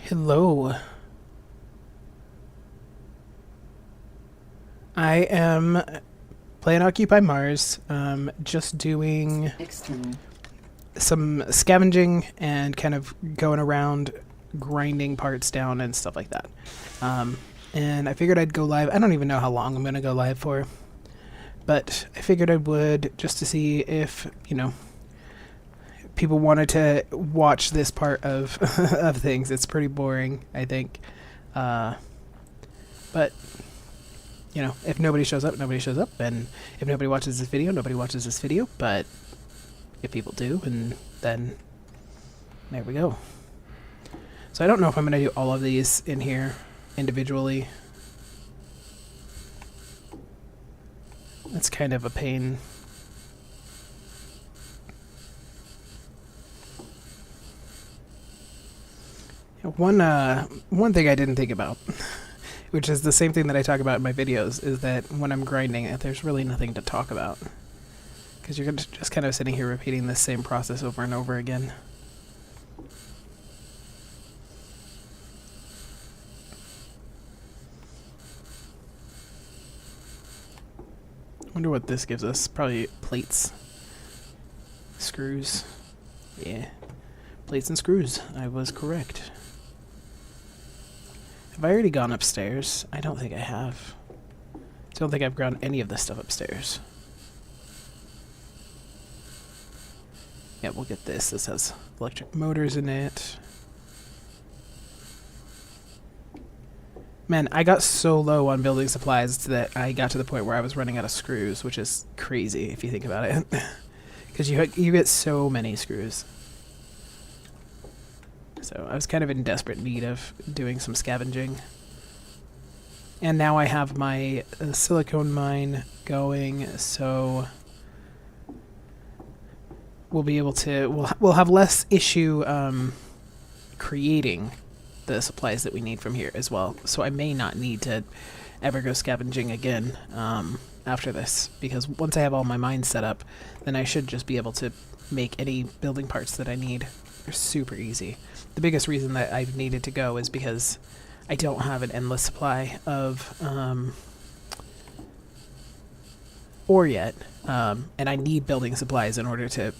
Hello. I am playing Occupy Mars, just doing External. some scavenging and kind of going around grinding parts down and stuff like that. And I figured I'd go live. I don't even know how long I'm going to go live for, but I figured I would just to see if, people wanted to watch this part of, of things. It's pretty boring, I think. But if nobody shows up, nobody shows up, and if nobody watches this video, nobody watches this video, but if people do, and then there we go. So I don't know if I'm going to do all of these in here individually. That's kind of a pain. One thing I didn't think about, which is the same thing that I talk about in my videos, is that when I'm grinding it, there's really nothing to talk about. Because you're just kind of sitting here repeating the same process over and over again. Wonder what this gives us. Probably plates. Screws. Yeah. Plates and screws. I was correct. Have I already gone upstairs? I don't think I have. I don't think I've ground any of this stuff upstairs. Yeah, we'll get this. This has electric motors in it. Man, I got so low on building supplies that I got to the point where I was running out of screws, which is crazy if you think about it. Because you get so many screws. So I was kind of in desperate need of doing some scavenging. And now I have my silicone mine going, so we'll be able to, we'll have less issue creating the supplies that we need from here as well. So I may not need to ever go scavenging again after this, because once I have all my mines set up, then I should just be able to make any building parts that I need. They're super easy. The biggest reason that I've needed to go is because I don't have an endless supply of ore yet, and I need building supplies in order to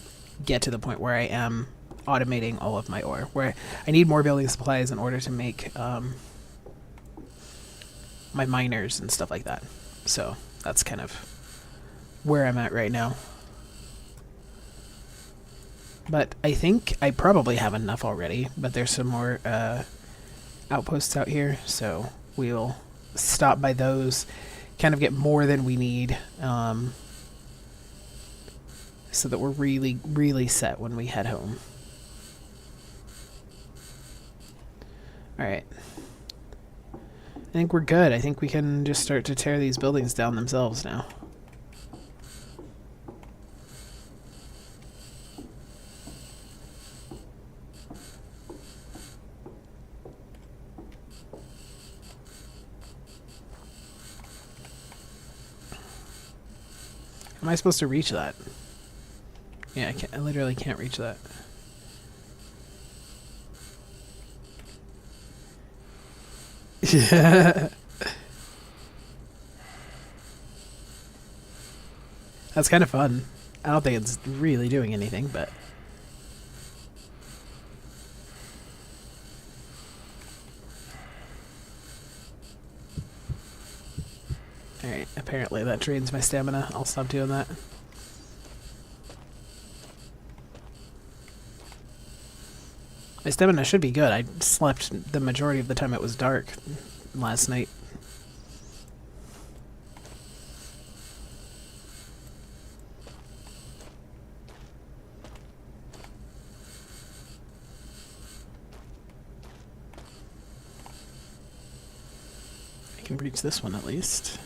get to the point where I am automating all of my ore, where I need more building supplies in order to make my miners and stuff like that. So that's kind of where I'm at right now. But I think I probably have enough already, but there's some more outposts out here, so we'll stop by those, kind of get more than we need, so that we're really, really set when we head home. Alright. I think we're good. I think we can just start to tear these buildings down themselves now. Am I supposed to reach that? Yeah, I literally can't reach that. Yeah. That's kind of fun. I don't think it's really doing anything, but... Alright, apparently that drains my stamina. I'll stop doing that. My stamina should be good. I slept the majority of the time it was dark last night. I can reach this one at least.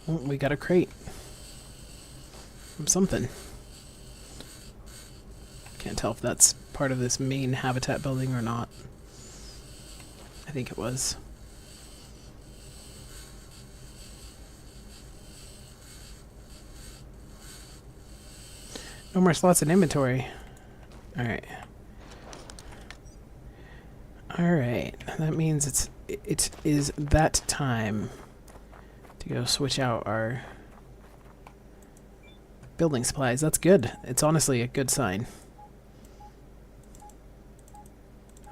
Oh, we got a crate. From something. Can't tell if that's part of this main habitat building or not. I think it was. No more slots in inventory. Alright. Alright. That means it is that time to go switch out our building supplies. That's good. It's honestly a good sign.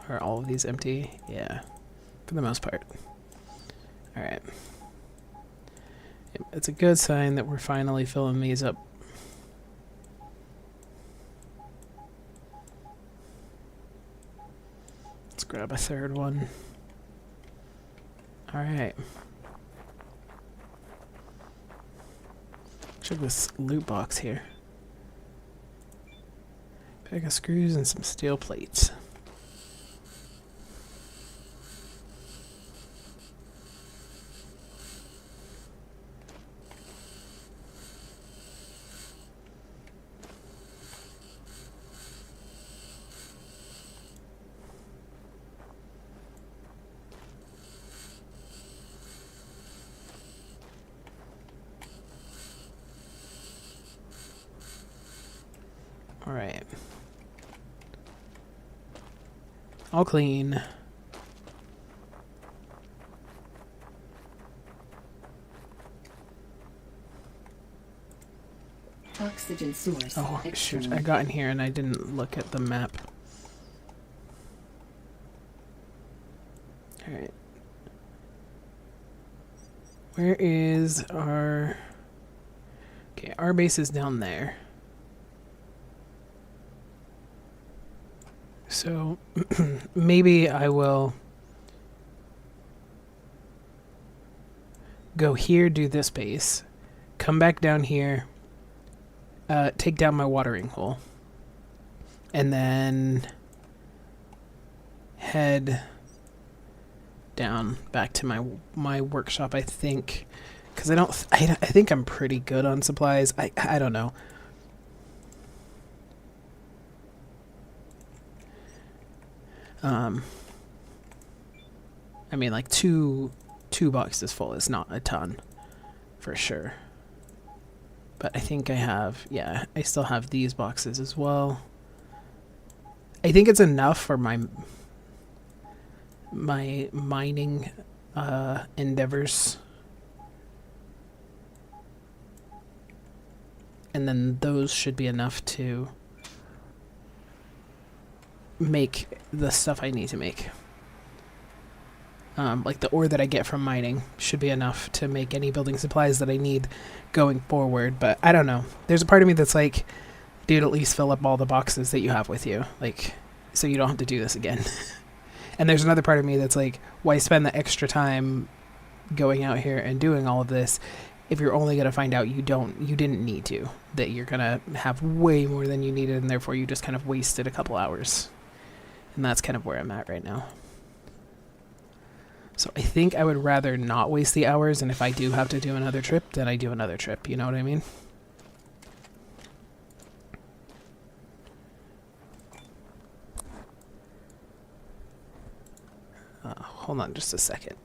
Are all of these empty? Yeah. For the most part. Alright. It's a good sign that we're finally filling these up. Let's grab a third one. Alright. Check this loot box here. Bag of screws and some steel plates. Alright. All clean. Oxygen source. Oh, shoot. I got in here and I didn't look at the map. Alright. Where is our... Okay, our base is down there. So, maybe I will go here, do this base, come back down here, take down my watering hole, and then head down back to my workshop, I think, because I think I'm pretty good on supplies. I don't know. I mean, like two boxes full is not a ton, for sure. But I think I have, yeah, I still have these boxes as well. I think it's enough for my mining endeavors. And then those should be enough to make the stuff I need to make. Like the ore that I get from mining should be enough to make any building supplies that I need going forward. But I don't know. There's a part of me that's like, dude, at least fill up all the boxes that you have with you. Like, so you don't have to do this again. And there's another part of me that's like, why spend the extra time going out here and doing all of this if you're only going to find out you didn't need to, that you're going to have way more than you needed and therefore you just kind of wasted a couple hours. And that's kind of where I'm at right now. So I think I would rather not waste the hours, and if I do have to do another trip, then I do another trip. You know what I mean? Hold on just a second.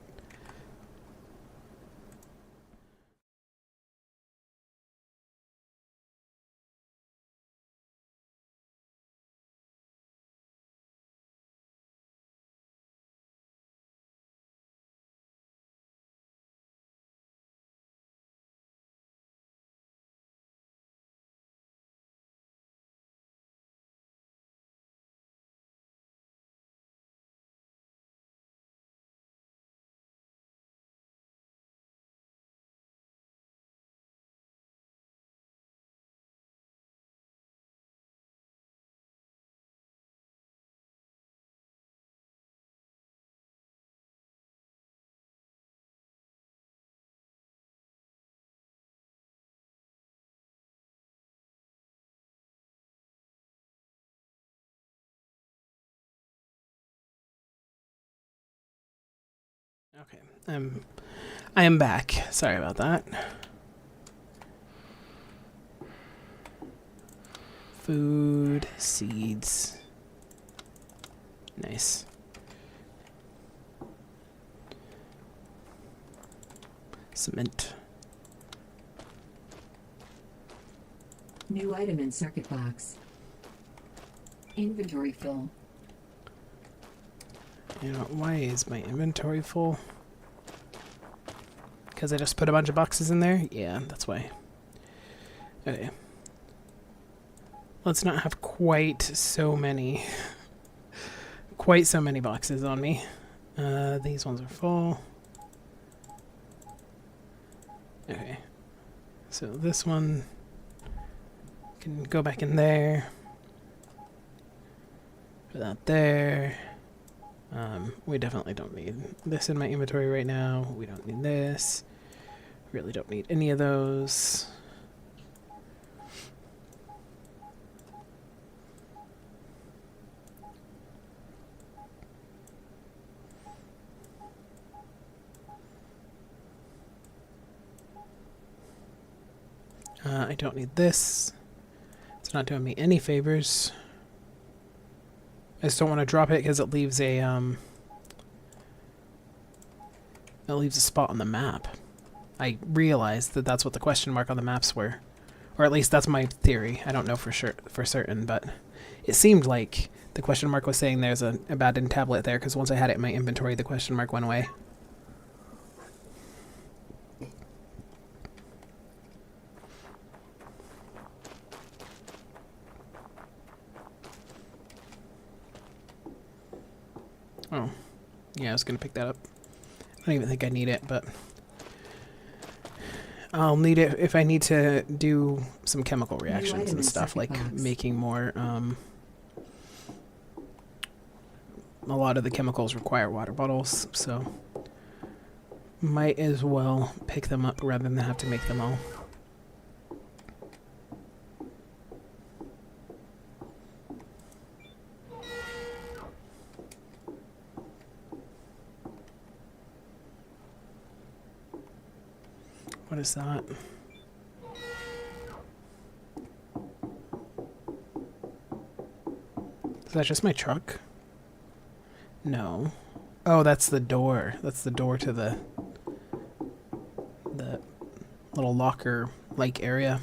Okay, I am back. Sorry about that. Food, seeds. Nice. Cement. New item in circuit box. Inventory full. You know, why is my inventory full? Because I just put a bunch of boxes in there? Yeah, that's why. Okay. Let's not have quite so many boxes on me. These ones are full. Okay. So this one can go back in there. Put that there. We definitely don't need this in my inventory right now. We don't need this. Really don't need any of those. I don't need this. It's not doing me any favors. I just don't want to drop it because it leaves a spot on the map. I realized that that's what the question mark on the maps were, or at least that's my theory. I don't know for certain, but it seemed like the question mark was saying there's an abandoned tablet there because once I had it in my inventory, the question mark went away. Oh, yeah, I was gonna pick that up. I don't even think I need it, but I'll need it if I need to do some chemical reactions and stuff, like making more, a lot of the chemicals require water bottles, so might as well pick them up rather than have to make them all. What is that? Is that just my truck? No. Oh, that's the door. That's the door to the little locker-like area.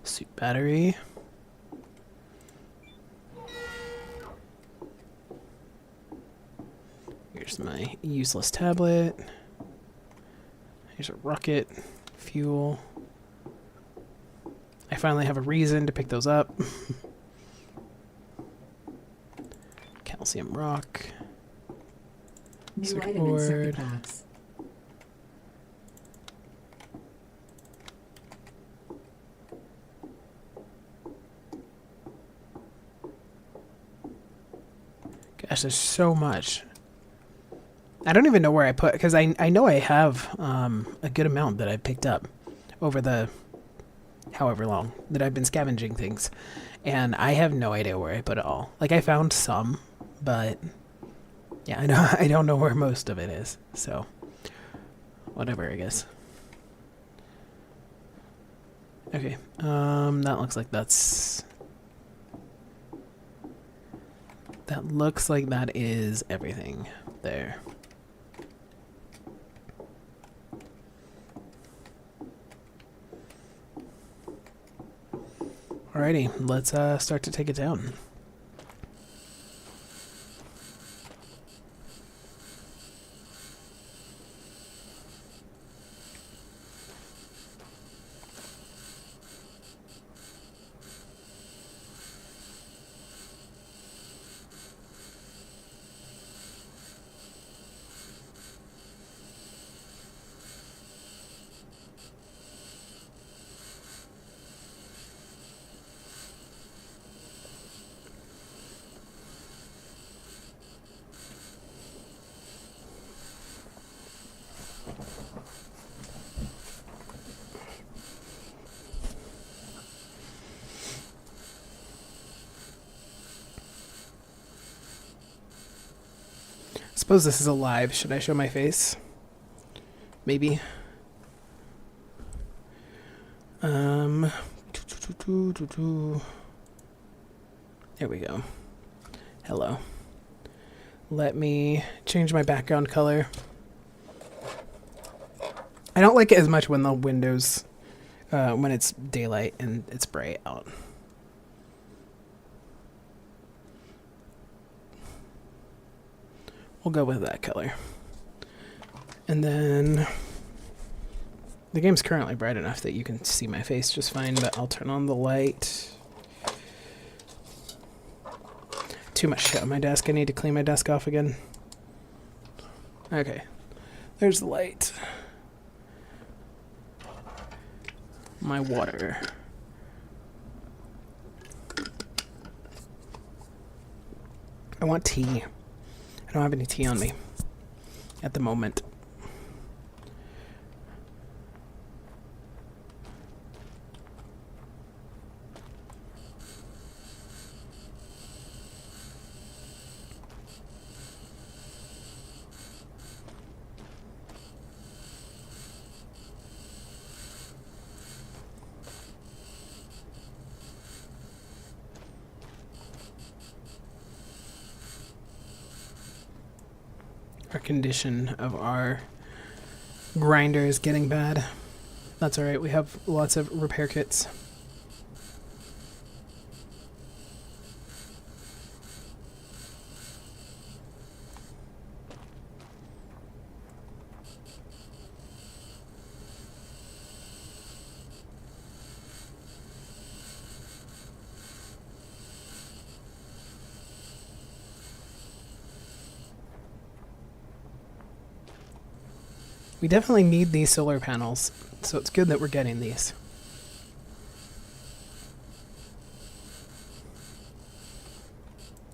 Suit battery. Here's my useless tablet. Here's a rocket. Fuel. I finally have a reason to pick those up. Calcium rock. New item in circuit box. Gosh, there's so much. I don't even know where I put, because I know I have a good amount that I picked up over the however long that I've been scavenging things, and I have no idea where I put it all. Like, I found some, but yeah, I don't know where most of it is, so whatever, I guess. Okay, that looks like that looks like that is everything there. Alrighty, let's start to take it down. Suppose this is a live. Should I show my face? Maybe. There we go. Hello. Let me change my background color. I don't like it as much when the windows, when it's daylight and it's bright out. We'll go with that color. And then the game's currently bright enough that you can see my face just fine, but I'll turn on the light. Too much shit on my desk. I need to clean my desk off again. Okay. There's the light. My water. I want tea. I don't have any tea on me at the moment. Our condition of our grinder is getting bad. That's alright, we have lots of repair kits. We definitely need these solar panels, so it's good that we're getting these.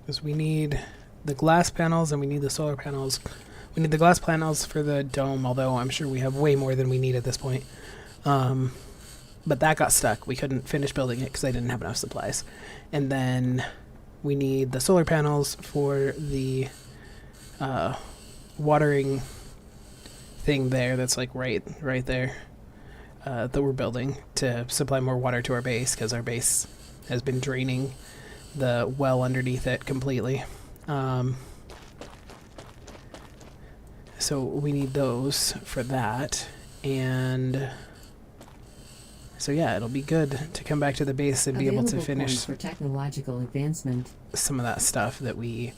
Because we need the glass panels and we need the solar panels. We need the glass panels for the dome, although I'm sure we have way more than we need at this point. But that got stuck. We couldn't finish building it because I didn't have enough supplies. And then we need the solar panels for the watering thing there that's like right there that we're building to supply more water to our base, because our base has been draining the well underneath it completely. So we need those for that, and so yeah, it'll be good to come back to the base and be able to finish for technological advancement. Some of that stuff that we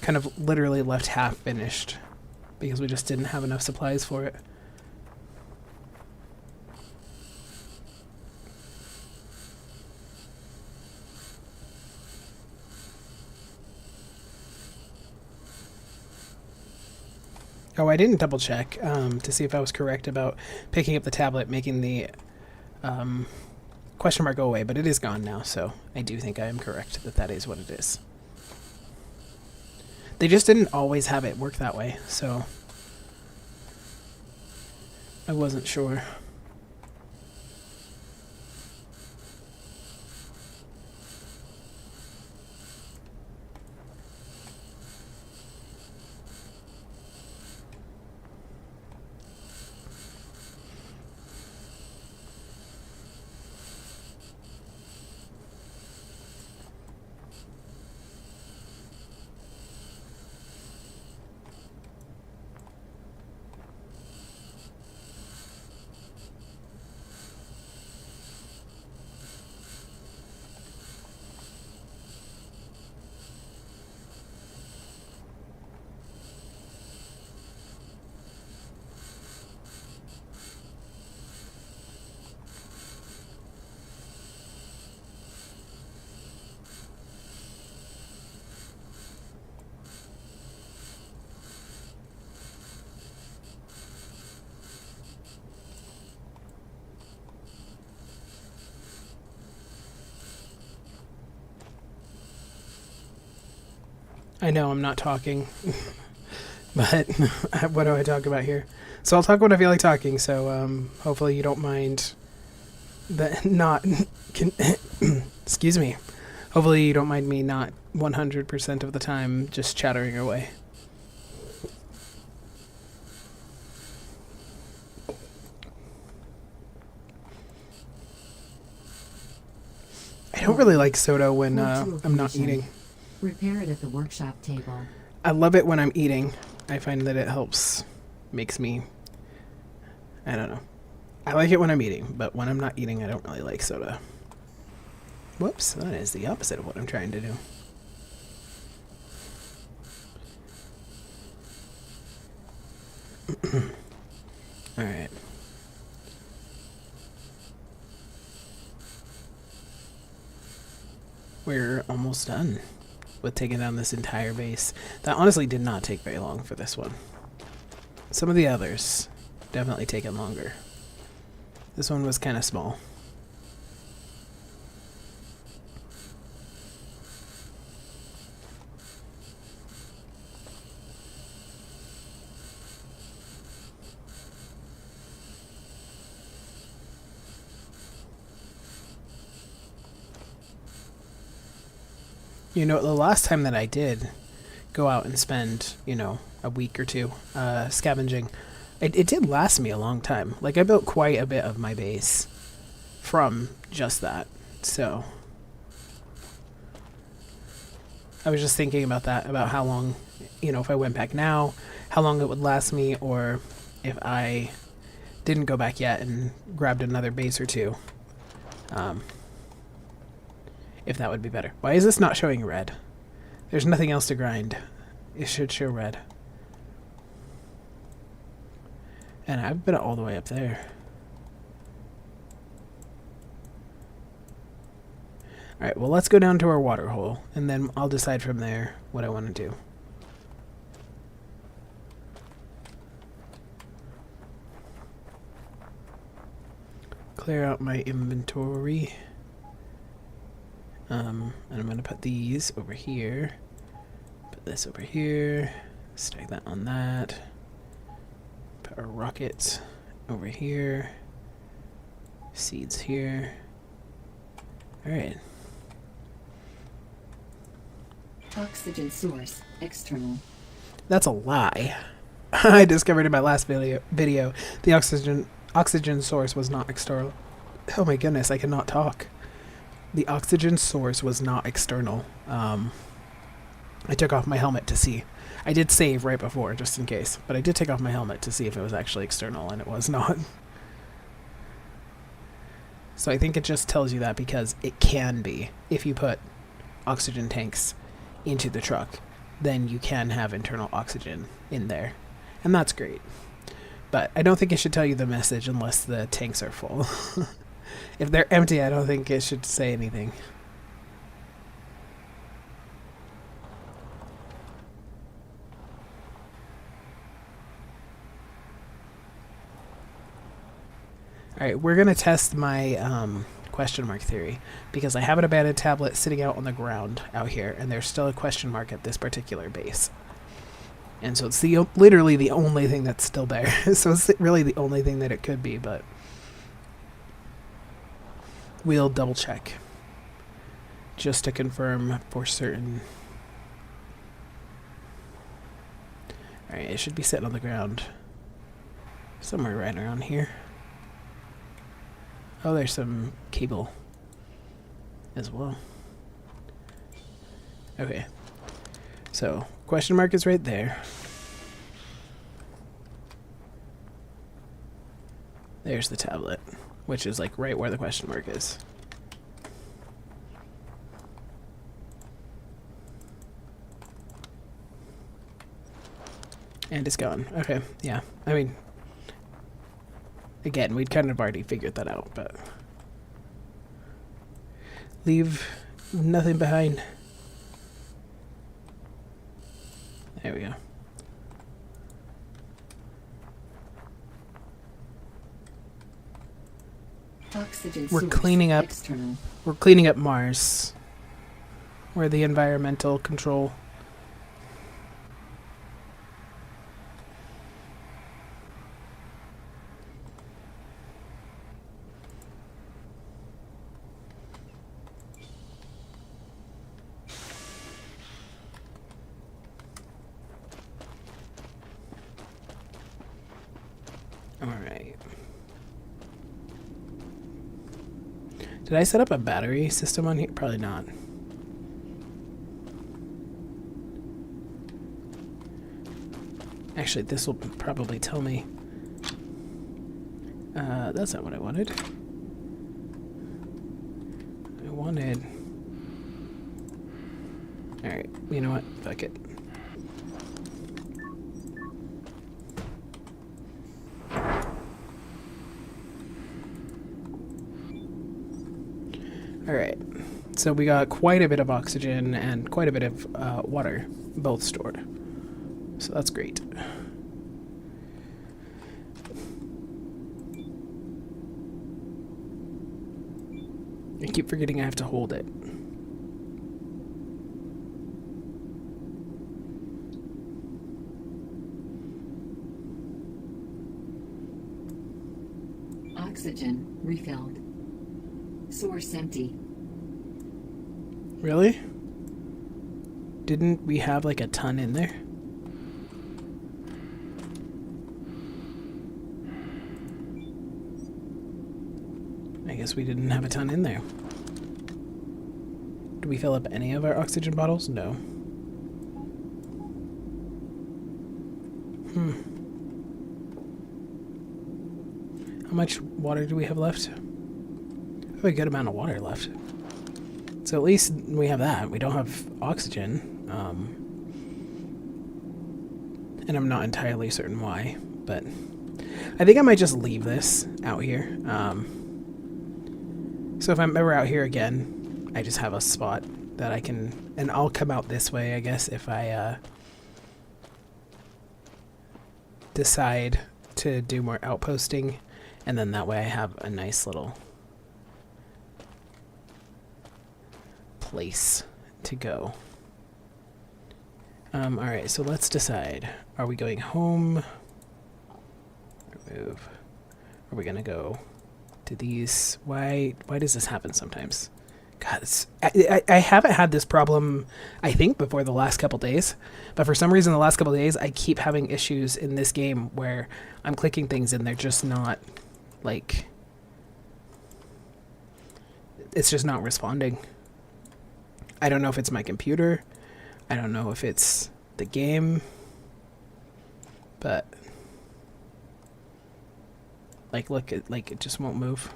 kind of literally left half finished because we just didn't have enough supplies for it. Oh, I didn't double check to see if I was correct about picking up the tablet, making the question mark go away, but it is gone now, so I do think I am correct that that is what it is. They just didn't always have it work that way, so I wasn't sure. I know I'm not talking, but what do I talk about here? So I'll talk when I feel like talking, so hopefully you don't mind that not... excuse me. Hopefully you don't mind me not 100% of the time just chattering away. I don't really like soda when I'm not eating. Repair it at the workshop table. I love it when I'm eating. I find that it helps, makes me, I don't know. I like it when I'm eating, but when I'm not eating, I don't really like soda. Whoops, that is the opposite of what I'm trying to do. Alright. We're almost done with taking down this entire base. That honestly did not take very long for this one. Some of the others definitely taken longer. This one was kind of small. You know, the last time that I did go out and spend, you know, a week or two scavenging, it did last me a long time. Like, I built quite a bit of my base from just that. So, I was just thinking about that, about how long, you know, if I went back now, how long it would last me, or if I didn't go back yet and grabbed another base or two. If that would be better. Why is this not showing red? There's nothing else to grind. It should show red. And I've been all the way up there. Alright, well, let's go down to our water hole, and then I'll decide from there what I want to do. Clear out my inventory. And I'm going to put these over here. Put this over here. Stack that on that. Put our rockets over here. Seeds here. Alright. Oxygen source external. That's a lie. I discovered in my last video the oxygen source was not external. Oh my goodness, I cannot talk. The oxygen source was not external. I took off my helmet to see. I did save right before, just in case. But I did take off my helmet to see if it was actually external, and it was not. So I think it just tells you that because it can be. If you put oxygen tanks into the truck, then you can have internal oxygen in there. And that's great. But I don't think it should tell you the message unless the tanks are full. If they're empty, I don't think it should say anything. Alright, we're going to test my question mark theory, because I have an abandoned tablet sitting out on the ground out here, and there's still a question mark at this particular base. And so it's literally the only thing that's still there. So it's really the only thing that it could be, but we'll double check just to confirm for certain. Alright, it should be sitting on the ground somewhere right around here. Oh, there's some cable as well. Okay, so question mark is right there. There's the tablet, which is like right where the question mark is. And it's gone. Okay, yeah. I mean, again, we'd kind of already figured that out, but leave nothing behind. There we go. Oxygen We're source cleaning up. external. We're cleaning up Mars. We're the environmental control. Alright. Did I set up a battery system on here? Probably not. Actually, this will probably tell me. That's not what I wanted. I wanted... Alright, you know what? Fuck it. Alright, so we got quite a bit of oxygen and quite a bit of water, both stored. So that's great. I keep forgetting I have to hold it. Oxygen refilled. Source empty. Really? Didn't we have like a ton in there? I guess we didn't have a ton in there. Did we fill up any of our oxygen bottles? No. How much water do we have left? We have a good amount of water left. So at least we have that. We don't have oxygen. And I'm not entirely certain why, but I think I might just leave this out here. So if I'm ever out here again, I just have a spot that I can, and I'll come out this way, I guess, if I decide to do more outposting, and then that way I have a nice little place to go. Alright, so let's decide. Are we going home? Remove. Are we gonna go to these? Why does this happen sometimes? God, I haven't had this problem, I think, before the last couple days. But for some reason, the last couple days, I keep having issues in this game where I'm clicking things and they're just not, like... It's just not responding. I don't know if it's my computer. I don't know if it's the game. But... Like, look, it just won't move.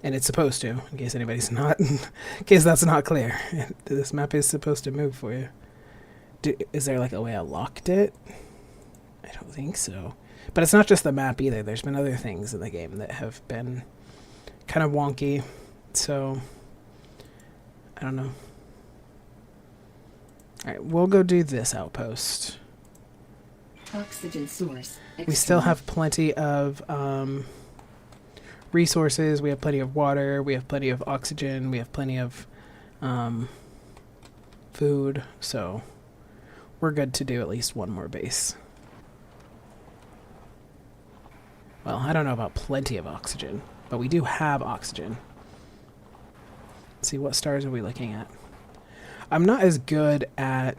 And it's supposed to, in case anybody's not... in case that's not clear. This map is supposed to move for you. Is there, like, a way I locked it? I don't think so. But it's not just the map, either. There's been other things in the game that have been kind of wonky. So... I don't know. Alright, we'll go do this outpost. Oxygen source. We still have plenty of resources. We have plenty of water. We have plenty of oxygen. We have plenty of food. So we're good to do at least one more base. Well, I don't know about plenty of oxygen, but we do have oxygen. Let's see, what stars are we looking at? I'm not as good at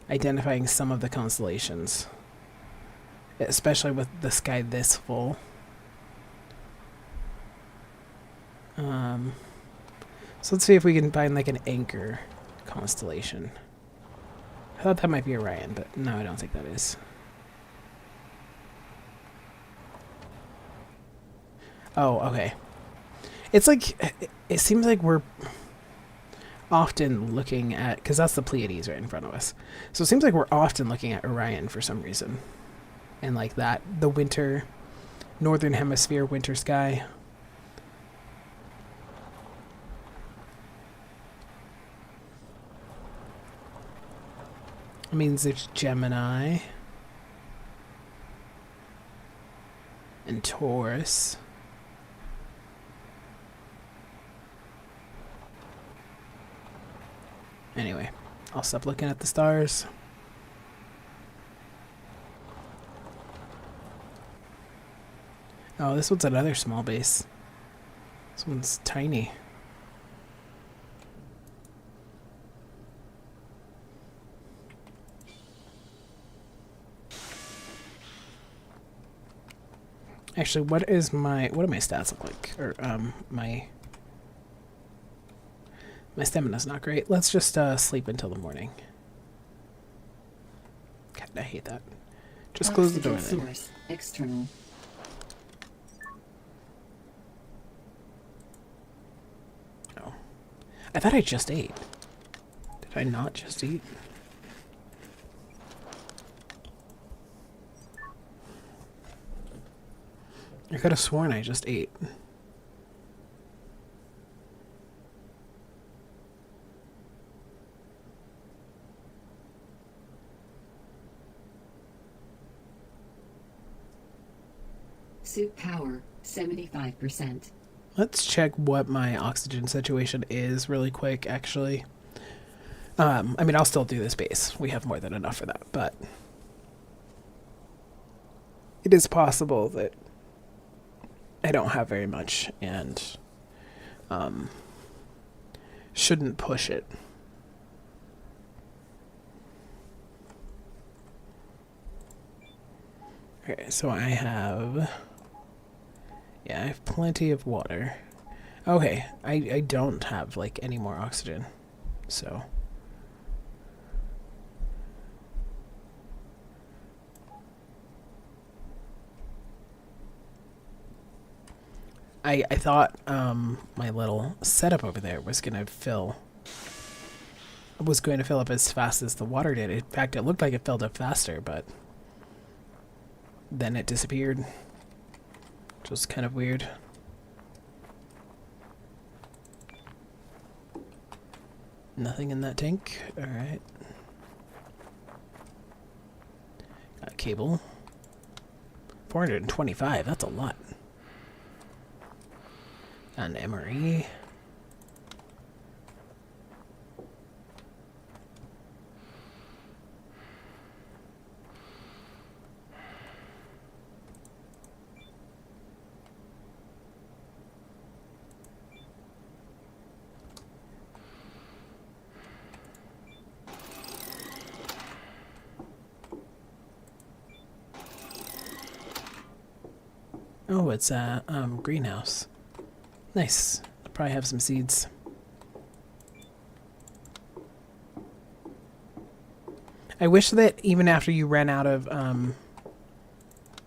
identifying some of the constellations, especially with the sky this full. So let's see if we can find like an anchor constellation. I thought that might be Orion, but no, I don't think that is. Oh, okay. It's like, it seems like we're often looking at, because that's the Pleiades right in front of us. So it seems like we're often looking at Orion for some reason. And like that, the winter, northern hemisphere winter sky. It means there's Gemini. And Taurus. Anyway, I'll stop looking at the stars. Oh, this one's another small base. This one's tiny. Actually, what do my stats look like? Or my stamina's not great. Let's just sleep until the morning. God, I hate that. Just close the door Oxygen then. source external. Oh. I thought I just ate. Did I not just eat? I could have sworn I just ate. Suit power 75%. Let's check what my oxygen situation is really quick, actually. I mean, I'll still do this base. We have more than enough for that, but it is possible that I don't have very much and shouldn't push it. Okay, so I have plenty of water. Okay, I don't have like any more oxygen, so I thought my little setup over there was going to fill up as fast as the water did. In fact, it looked like it filled up faster, but then it disappeared, which was kind of weird. Nothing in that tank. All right. Got a cable. 425. That's a lot. An MRE. Oh, it's a greenhouse. Nice. I'll probably have some seeds. I wish that even after you ran out of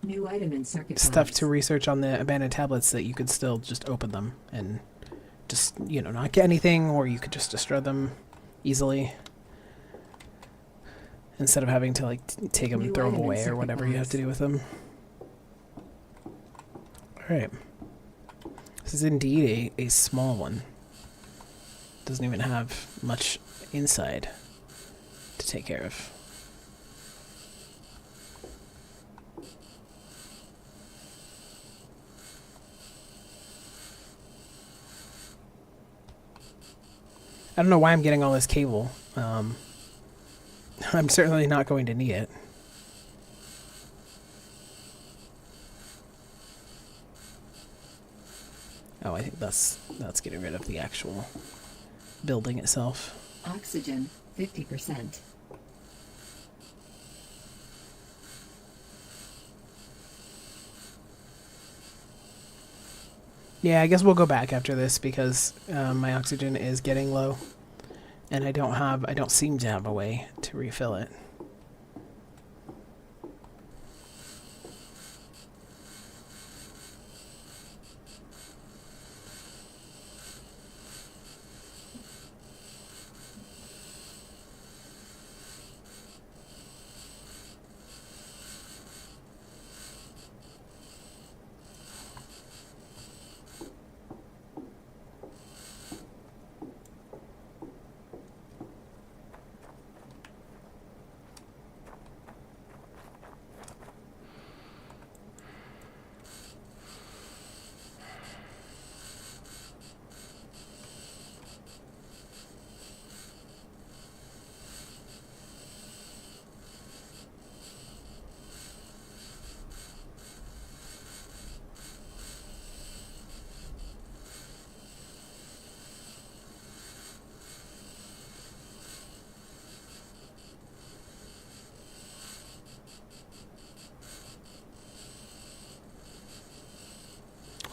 New item in circuit stuff box. to research on the abandoned tablets, that you could still just open them and just, you know, not get anything, or you could just destroy them easily instead of having to like take them and throw them away or whatever you have to do with them. Alright. This is indeed a small one. Doesn't even have much inside to take care of. I don't know why I'm getting all this cable. I'm certainly not going to need it. Oh, I think that's getting rid of the actual building itself. Oxygen 50%. Yeah, I guess we'll go back after this because my oxygen is getting low, and I don't seem to have a way to refill it.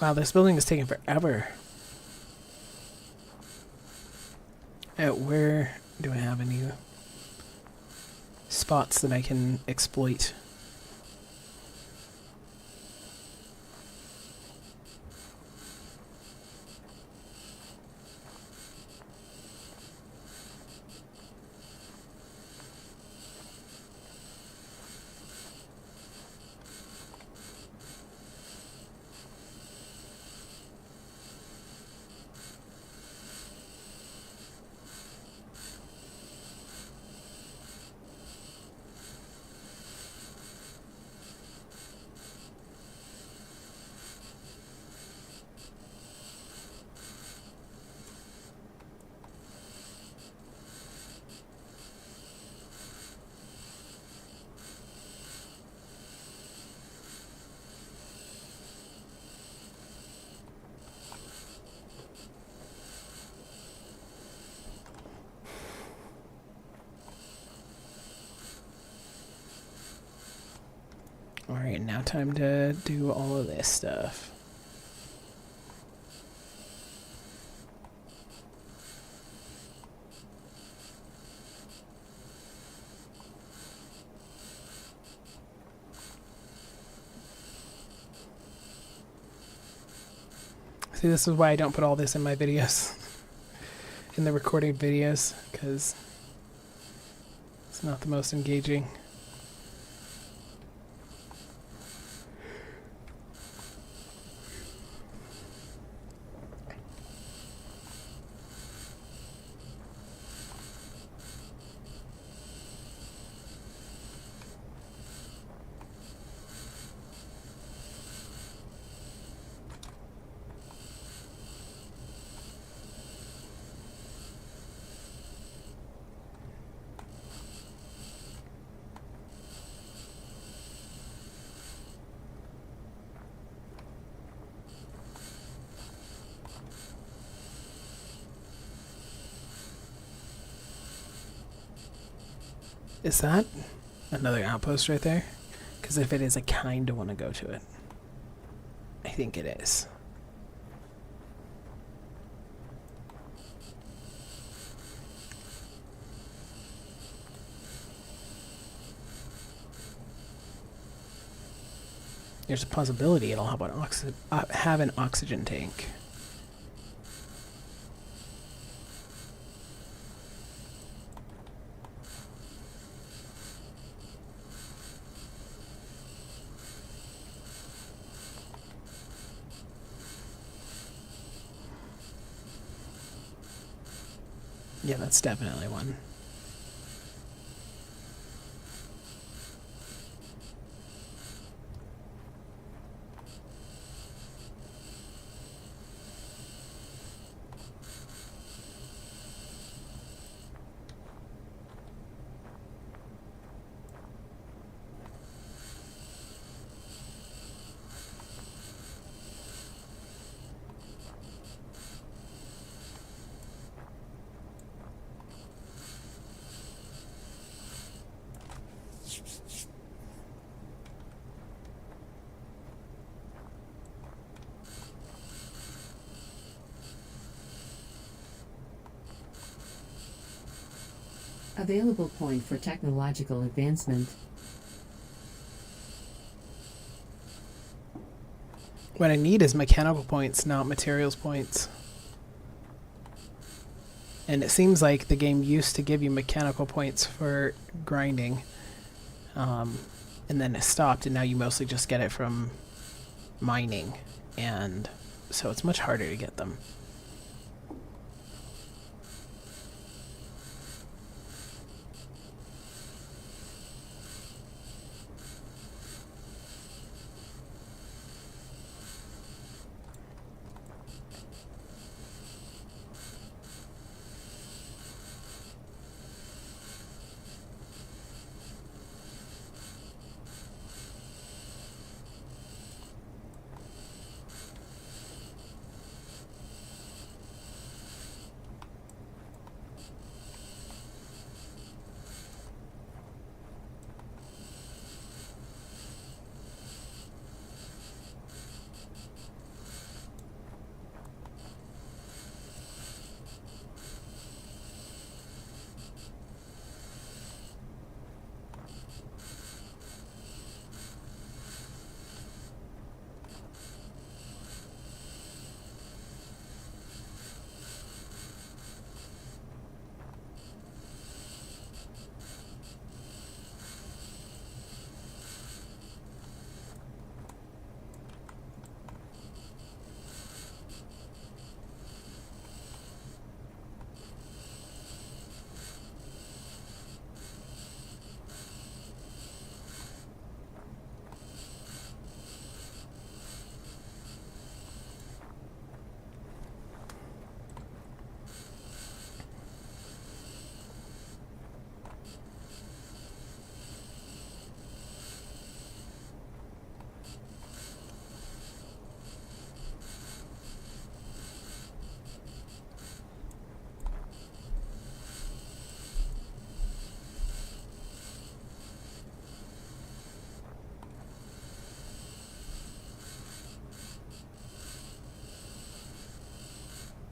Wow, this building is taking forever. Where do I have any? spots that I can exploit. Alright, now time to do all of this stuff. See, this is why I don't put all this in my videos. In the recorded videos, because it's not the most engaging. Is that another outpost right there? Because if it is, I kind of want to go to it. I think it is. There's a possibility it'll have an oxygen tank. Yeah, that's definitely one. Available point for technological advancement. What I need is mechanical points, not materials points. And it seems like the game used to give you mechanical points for grinding. And then it stopped, and now you mostly just get it from mining. And so it's much harder to get them.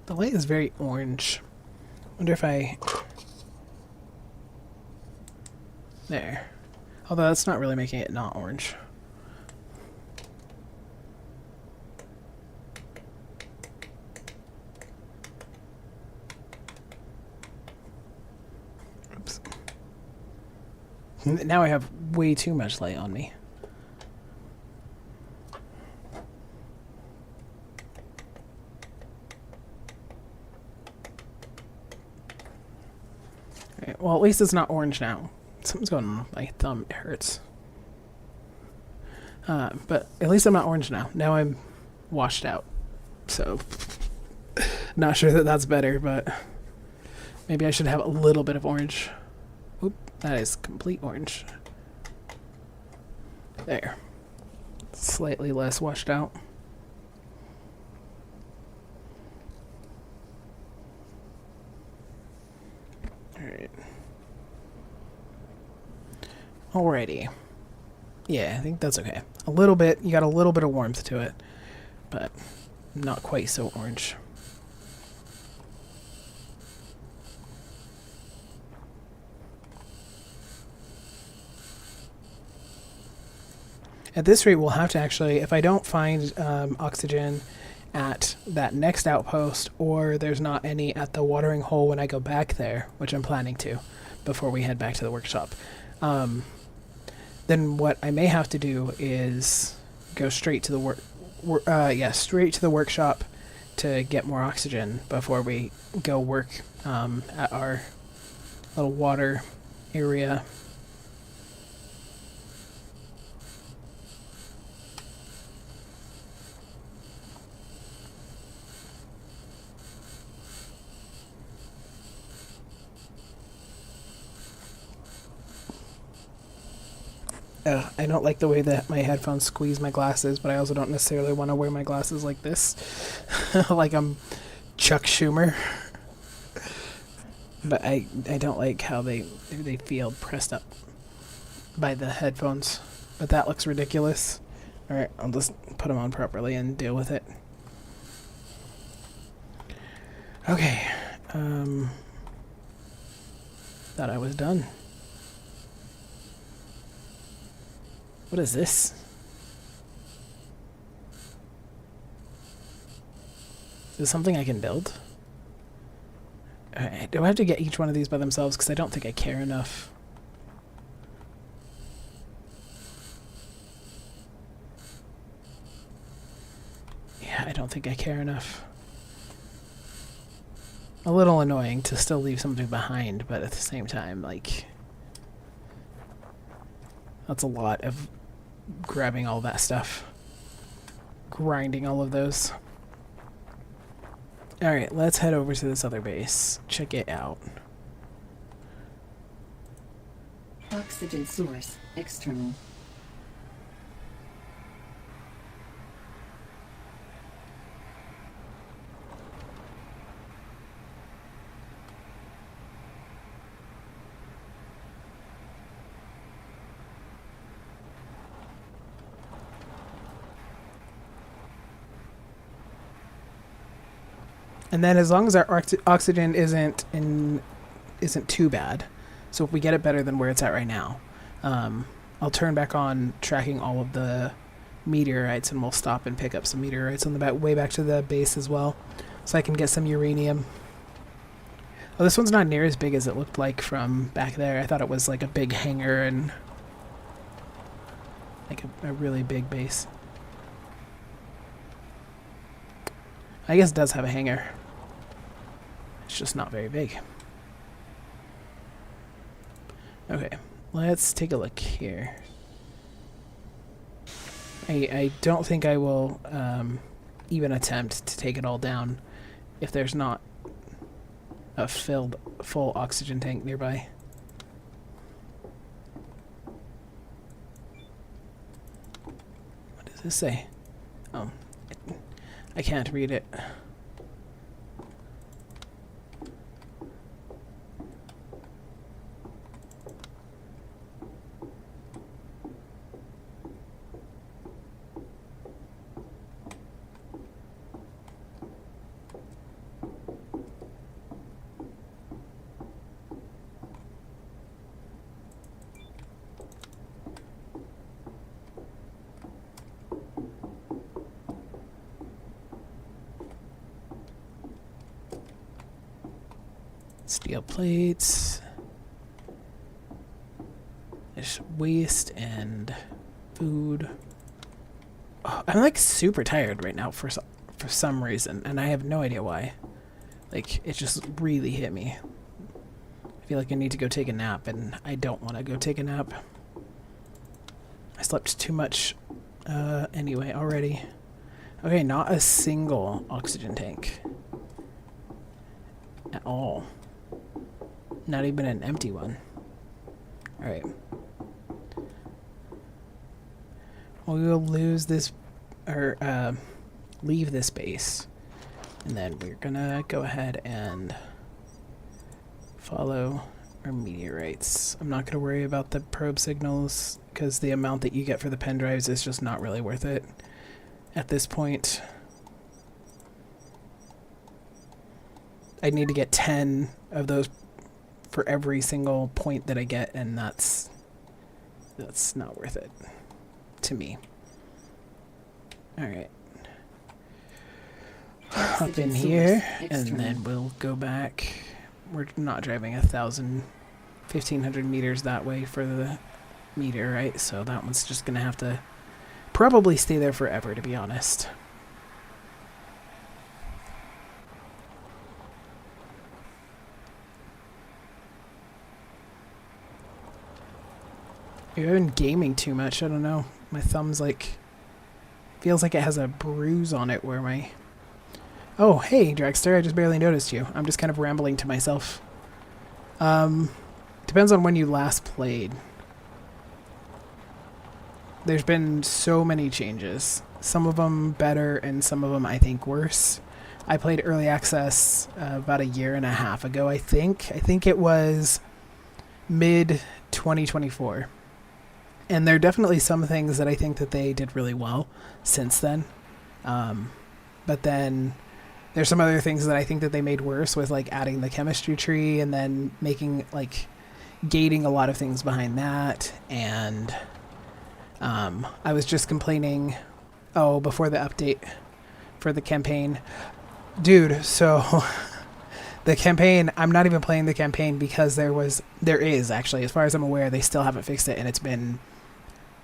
The light is very orange. Wonder if I... There. Although that's not really making it not orange. Oops. Now I have way too much light on me. Right, well, at least it's not orange now. Something's going on with my thumb. It hurts. But at least I'm not orange now. Now I'm washed out. So, not sure that that's better, but maybe I should have a little bit of orange. Oop, that is complete orange. There. Slightly less washed out. Alright. Alrighty. Yeah, I think that's okay. A little bit, you got a little bit of warmth to it, but not quite so orange. At this rate, we'll have to actually, if I don't find oxygen at that next outpost, or there's not any at the watering hole when I go back there, which I'm planning to, before we head back to the workshop, then what I may have to do is go straight to the straight to the workshop to get more oxygen before we go work at our little water area. I don't like the way that my headphones squeeze my glasses, but I also don't necessarily want to wear my glasses like this. Like I'm Chuck Schumer. But I don't like how they feel pressed up by the headphones. But that looks ridiculous. Alright, I'll just put them on properly and deal with it. Okay. Thought I was done. What is this? Is this something I can build? Do I have to get each one of these by themselves? Because I don't think I care enough. Yeah, I don't think I care enough. A little annoying to still leave something behind, but at the same time, like... That's a lot of grabbing all that stuff. Grinding all of those. Alright, let's head over to this other base. Check it out. Oxygen source external. And then as long as our oxygen isn't too bad, so if we get it better than where it's at right now, I'll turn back on tracking all of the meteorites, and we'll stop and pick up some meteorites on the way back to the base as well, so I can get some uranium. Oh, this one's not near as big as it looked like from back there. I thought it was like a big hangar and like a really big base. I guess it does have a hangar. It's just not very big. Okay, let's take a look here. I don't think I will even attempt to take it all down if there's not a full oxygen tank nearby. What does this say? Oh, I can't read it. Steel plates. There's waste and food. Oh, I'm like super tired right now for some reason, and I have no idea why. Like, it just really hit me. I feel like I need to go take a nap, and I don't want to go take a nap. I slept too much anyway already. Okay, not a single oxygen tank. At all. Not even an empty one. Alright. Well, we will lose this, or leave this base. And then we're gonna go ahead and follow our meteorites. I'm not gonna worry about the probe signals because the amount that you get for the pen drives is just not really worth it at this point. I need to get 10 of those for every single point that I get, and that's not worth it to me. Alright. Hop in here, and then we'll go back. We're not driving 1,500 meters that way for the meteorite, so that one's just gonna have to probably stay there forever, to be honest. Maybe I've been gaming too much, I don't know. My thumb's like, feels like it has a bruise on it where my... Oh, hey, Dragster, I just barely noticed you. I'm just kind of rambling to myself. Depends on when you last played. There's been so many changes. Some of them better and some of them I think worse. I played Early Access about a year and a half ago, I think. I think it was mid-2024. And there are definitely some things that I think that they did really well since then. But then there's some other things that I think that they made worse with like adding the chemistry tree and then making like gating a lot of things behind that. And I was just complaining, before the update for the campaign. Dude, so the campaign, I'm not even playing the campaign because there is actually, as far as I'm aware, they still haven't fixed it, and it's been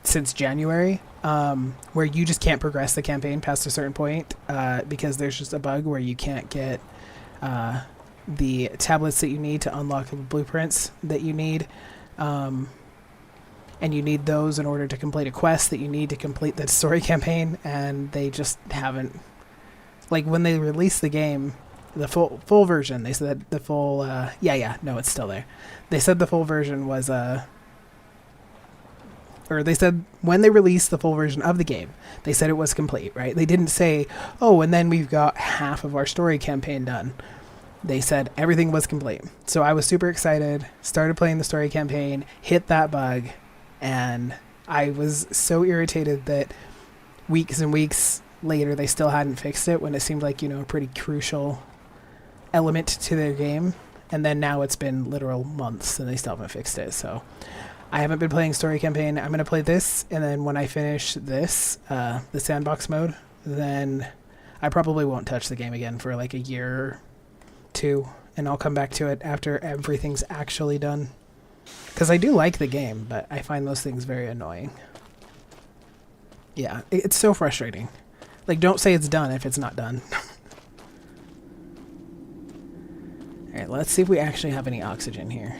since January, where you just can't progress the campaign past a certain point because there's just a bug where you can't get the tablets that you need to unlock the blueprints that you need. And you need those in order to complete a quest that you need to complete the story campaign, and they just haven't... Like, when they released the game, the full version, they said the full... no, it's still there. They said the full version was... or they said when they released the full version of the game, they said it was complete, right? They didn't say, and then we've got half of our story campaign done. They said everything was complete. So I was super excited, started playing the story campaign, hit that bug, and I was so irritated that weeks and weeks later they still hadn't fixed it when it seemed like, a pretty crucial element to their game. And then now it's been literal months and they still haven't fixed it. So I haven't been playing story campaign. I'm going to play this, and then when I finish this, the sandbox mode, then I probably won't touch the game again for like a year or two, and I'll come back to it after everything's actually done. Because I do like the game, but I find those things very annoying. Yeah, it's so frustrating. Like, don't say it's done if it's not done. Alright, let's see if we actually have any oxygen here.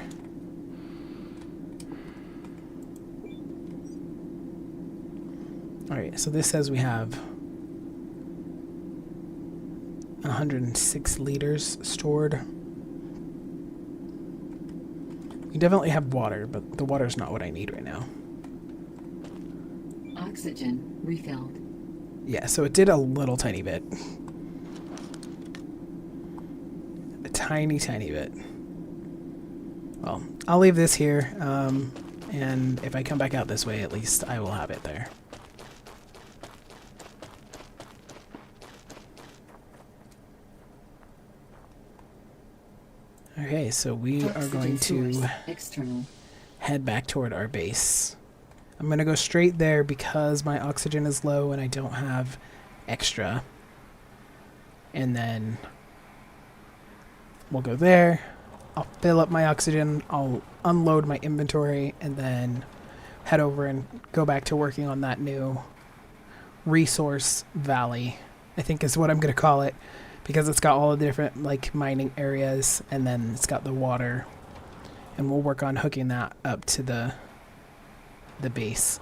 Alright, so this says we have 106 liters stored. We definitely have water, but the water's not what I need right now. Oxygen refilled. Yeah, so it did a little tiny bit. A tiny, tiny bit. Well, I'll leave this here, and if I come back out this way, at least I will have it there. Okay, so we are going to head back toward our base. I'm going to go straight there because my oxygen is low and I don't have extra. And then we'll go there, I'll fill up my oxygen, I'll unload my inventory, and then head over and go back to working on that new resource valley, I think is what I'm going to call it, because it's got all the different like mining areas, and then it's got the water, and we'll work on hooking that up to the base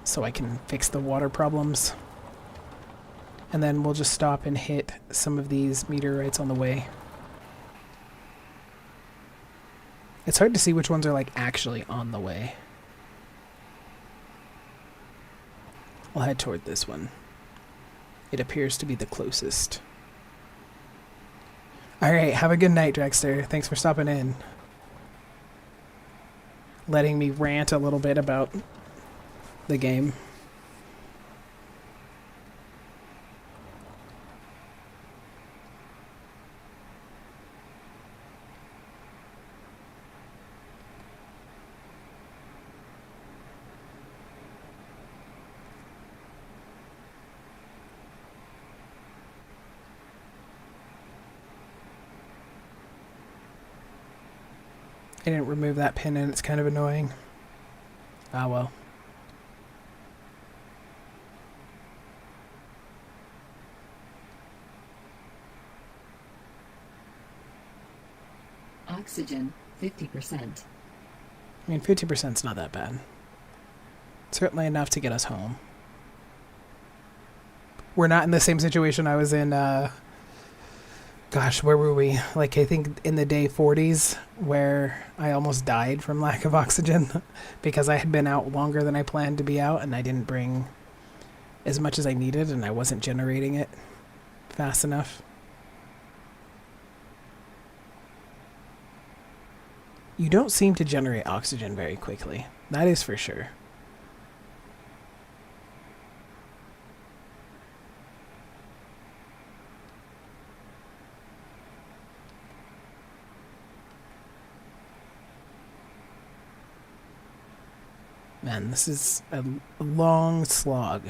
so I can fix the water problems. And then we'll just stop and hit some of these meteorites on the way. It's hard to see which ones are like actually on the way. I'll head toward this one. It appears to be the closest. Alright, have a good night, Drexter. Thanks for stopping in. Letting me rant a little bit about the game. I didn't remove that pin and it's kind of annoying. Ah well. Oxygen, 50%. I mean, 50% is not that bad. Certainly enough to get us home. We're not in the same situation I was in, gosh, where were we? Like, I think in the day 40s, where I almost died from lack of oxygen because I had been out longer than I planned to be out, and I didn't bring as much as I needed, and I wasn't generating it fast enough. You don't seem to generate oxygen very quickly. That is for sure. Man, this is a long slog.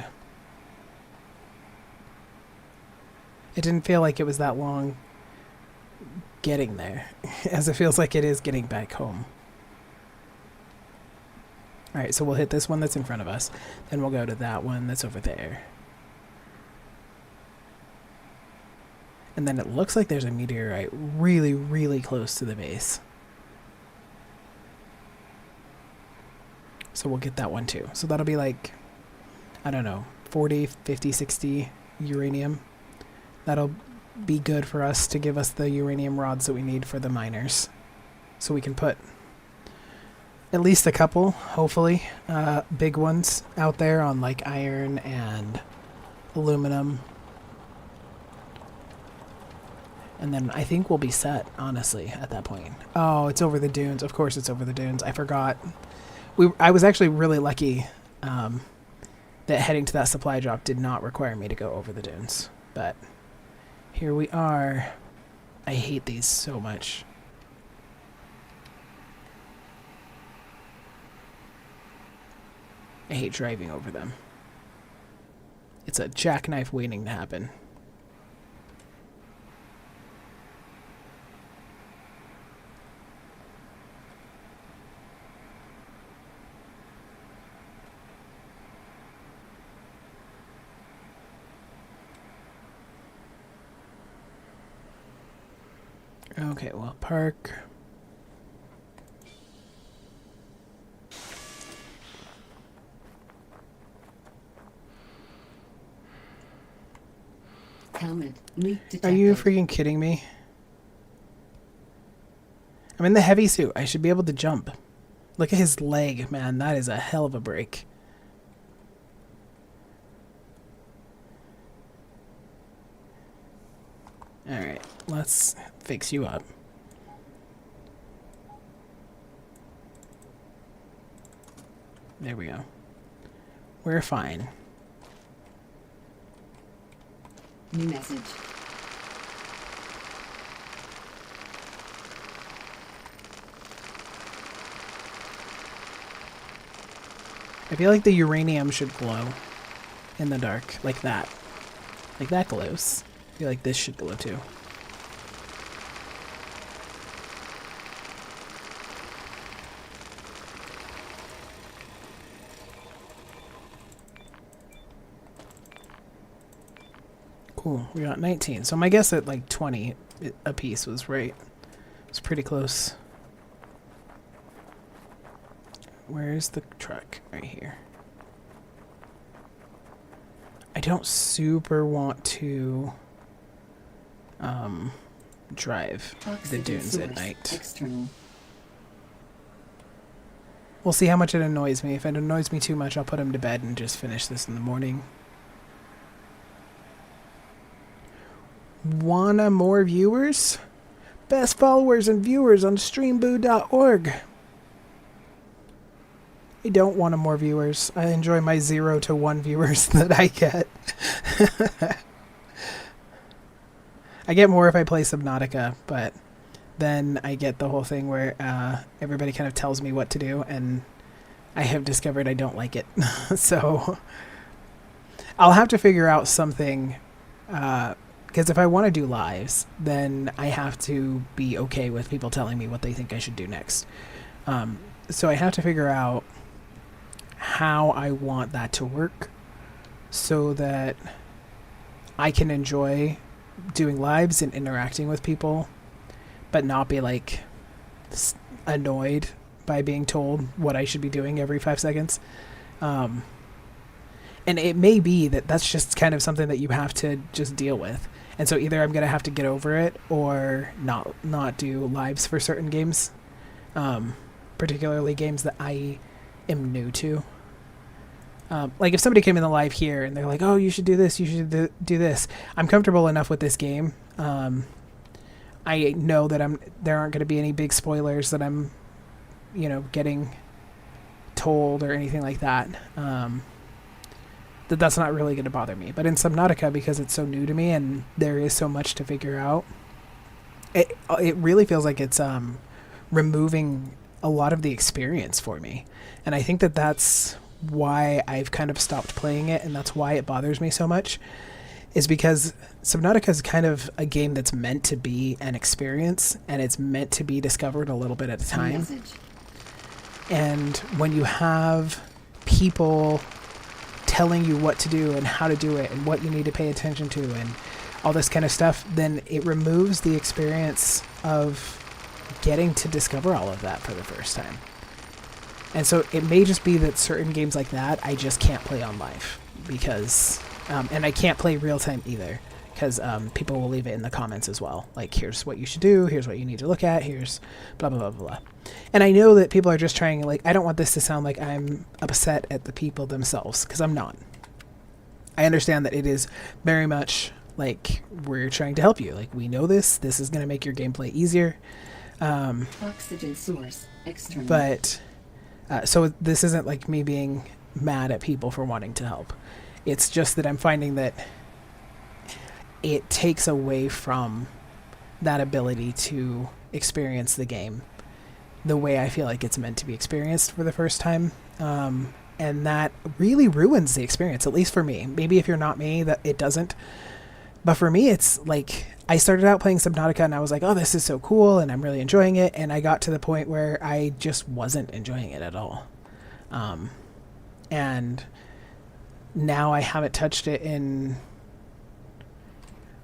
It didn't feel like it was that long getting there, as it feels like it is getting back home. Alright, so we'll hit this one that's in front of us, then we'll go to that one that's over there. And then it looks like there's a meteorite really, really close to the base. So we'll get that one too. So that'll be like, I don't know, 40, 50, 60 uranium. That'll be good for us to give us the uranium rods that we need for the miners. So we can put at least a couple, hopefully, big ones out there on like iron and aluminum. And then I think we'll be set, honestly, at that point. Oh, it's over the dunes. Of course it's over the dunes. I forgot. I was actually really lucky that heading to that supply drop did not require me to go over the dunes. But here we are. I hate these so much. I hate driving over them. It's a jackknife waiting to happen. Okay, well, park. Helmet, leak detected. Are you freaking kidding me? I'm in the heavy suit. I should be able to jump. Look at his leg, man. That is a hell of a break. Alright, let's fix you up. There we go. We're fine. New message. I feel like the uranium should glow in the dark, like that. Like that glows. I feel like this should glow too. Cool. We got 19. So my guess at like 20 a piece was right. It's pretty close. Where's the truck? Right here. I don't super want to drive the dunes at night. External. We'll see how much it annoys me. If it annoys me too much, I'll put him to bed and just finish this in the morning. Wanna more viewers? Best followers and viewers on streamboo.org. I don't want more viewers. I enjoy my 0 to 1 viewers that I get. I get more if I play Subnautica, but then I get the whole thing where everybody kind of tells me what to do, and I have discovered I don't like it. So I'll have to figure out something, because if I want to do lives, then I have to be okay with people telling me what they think I should do next. So I have to figure out how I want that to work so that I can enjoy doing lives and interacting with people, but not be like annoyed by being told what I should be doing every 5 seconds. And it may be that that's just kind of something that you have to just deal with. And so either I'm going to have to get over it or not do lives for certain games, particularly games that I am new to. Like if somebody came in the live here and they're like, oh, you should do this, you should do this. I'm comfortable enough with this game. I know that there aren't going to be any big spoilers that I'm, getting told or anything like that. That's not really going to bother me. But in Subnautica, because it's so new to me and there is so much to figure out, it really feels like it's removing a lot of the experience for me. And I think that that's why I've kind of stopped playing it, and that's why it bothers me so much, is because Subnautica is kind of a game that's meant to be an experience, and it's meant to be discovered a little bit at a time. And when you have people telling you what to do and how to do it and what you need to pay attention to and all this kind of stuff, then it removes the experience of getting to discover all of that for the first time. And so it may just be that certain games like that I just can't play on live because, and I can't play real time either because people will leave it in the comments as well. Like, here's what you should do, here's what you need to look at, here's blah, blah, blah, blah, blah. And I know that people are just trying, like, I don't want this to sound like I'm upset at the people themselves because I'm not. I understand that it is very much like we're trying to help you. Like, we know this is going to make your gameplay easier. Oxygen source external. But so this isn't like me being mad at people for wanting to help. It's just that I'm finding that it takes away from that ability to experience the game the way I feel like it's meant to be experienced for the first time. And that really ruins the experience, at least for me. Maybe if you're not me, that it doesn't. But for me, it's like I started out playing Subnautica and I was like, oh, this is so cool and I'm really enjoying it. And I got to the point where I just wasn't enjoying it at all. And now I haven't touched it in...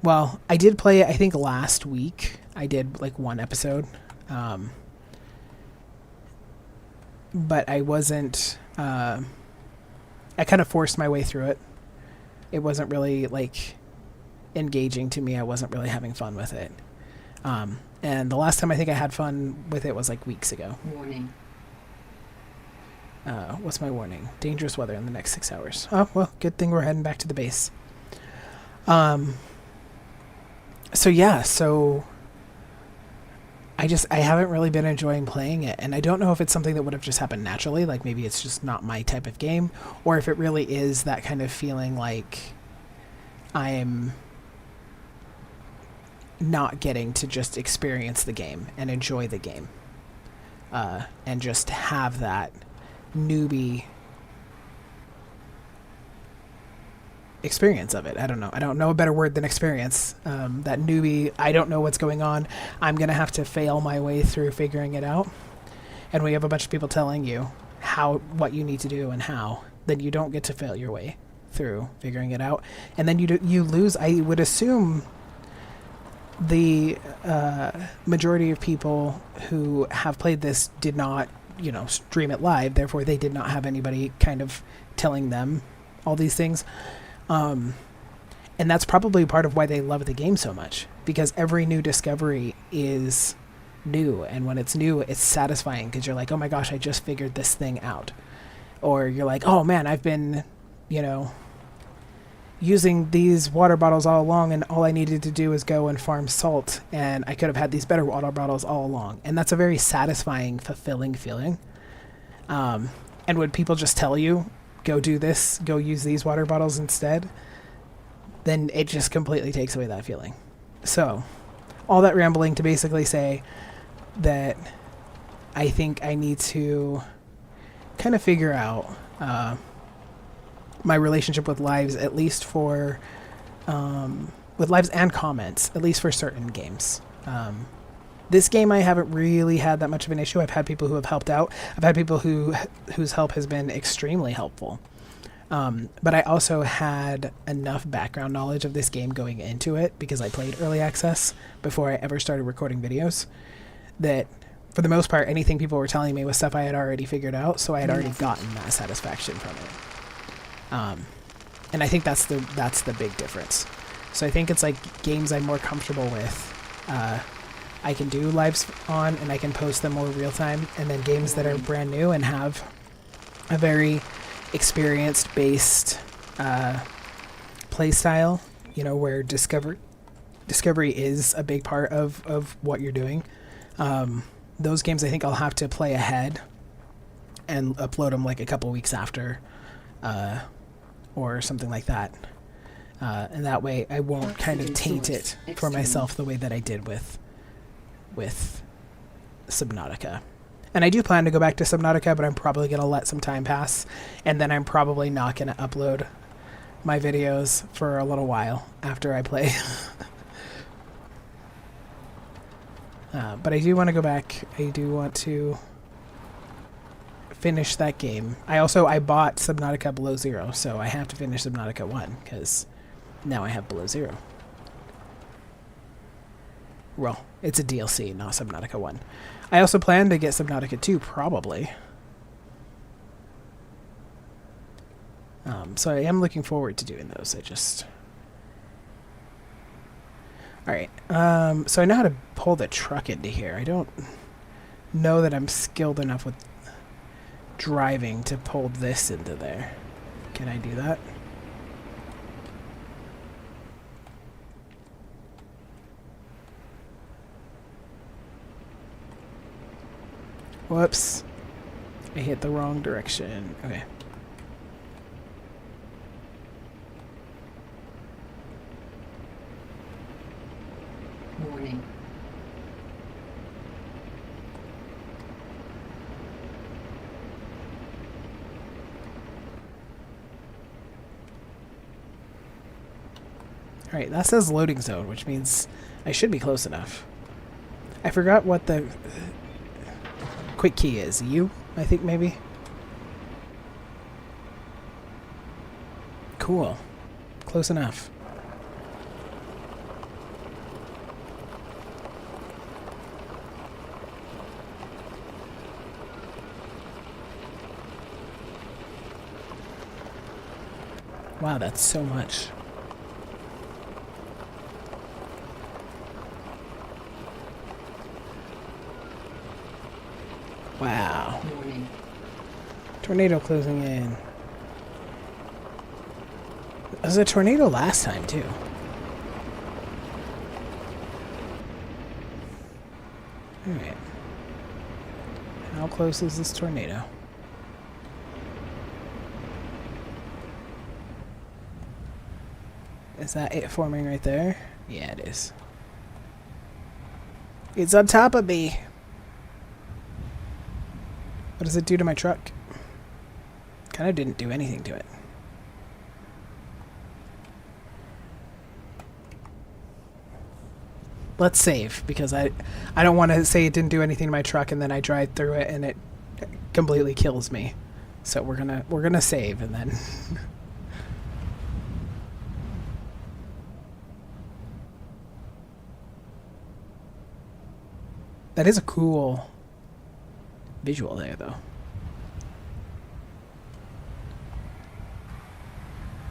Well, I did play it, I think, last week. I did like one episode. But I wasn't... I kind of forced my way through it. It wasn't really like engaging to me. I wasn't really having fun with it. And the last time I think I had fun with it was like weeks ago. Warning. What's my warning? Dangerous weather in the next 6 hours. Oh, well, good thing we're heading back to the base. So yeah, I haven't really been enjoying playing it, and I don't know if it's something that would have just happened naturally, like maybe it's just not my type of game, or if it really is that kind of feeling like I'm not getting to just experience the game and enjoy the game, and just have that newbie experience of it. I don't know a better word than experience. That newbie, I don't know what's going on. I'm gonna have to fail my way through figuring it out. And we have a bunch of people telling you what you need to do and how, then you don't get to fail your way through figuring it out, and then you lose. I would assume the majority of people who have played this did not, stream it live. Therefore, they did not have anybody kind of telling them all these things. And that's probably part of why they love the game so much, because every new discovery is new, and when it's new, it's satisfying because you're like, oh my gosh, I just figured this thing out. Or you're like, oh man, I've been, using these water bottles all along, and all I needed to do was go and farm salt, and I could have had these better water bottles all along. And that's a very satisfying, fulfilling feeling. And when people just tell you, go do this, go use these water bottles instead, then it just completely takes away that feeling. So, all that rambling to basically say that I think I need to kind of figure out my relationship with lives, at least for with lives and comments, at least for certain games. This game I haven't really had that much of an issue. I've had people who have helped out. I've had people whose help has been extremely helpful. But I also had enough background knowledge of this game going into it, because I played early access before I ever started recording videos, that for the most part, anything people were telling me was stuff I had already figured out, so I had already gotten that satisfaction from it. And I think that's the big difference. So I think it's like games I'm more comfortable with, I can do lives on, and I can post them more real time, and then games that are brand new and have a very experience-based play style, where discovery is a big part of what you're doing. Those games I think I'll have to play ahead and upload them like a couple weeks after, or something like that. And that way I won't kind of taint it for myself the way that I did with Subnautica. And I do plan to go back to Subnautica, but I'm probably going to let some time pass, and then I'm probably not going to upload my videos for a little while after I play. But I do want to go back. I do want to finish that game. I bought Subnautica Below Zero, so I have to finish Subnautica 1, because now I have Below Zero. Well, it's a DLC, not Subnautica 1. I also plan to get Subnautica 2, probably. So I am looking forward to doing those. Alright, so I know how to pull the truck into here. I don't know that I'm skilled enough with driving to pull this into there. Can I do that? Whoops. I hit the wrong direction. Okay. Warning. Alright, that says loading zone, which means I should be close enough. I forgot what the quick key is. U, I think, maybe? Cool. Close enough. Wow, that's so much. Wow. Warning. Tornado closing in. There was a tornado last time, too. Alright. How close is this tornado? Is that it forming right there? Yeah, it is. It's on top of me. What does it do to my truck? Kind of didn't do anything to it. Let's save, because I don't want to say it didn't do anything to my truck and then I drive through it and it completely kills me. So we're gonna save, and then That is a cool visual there, though.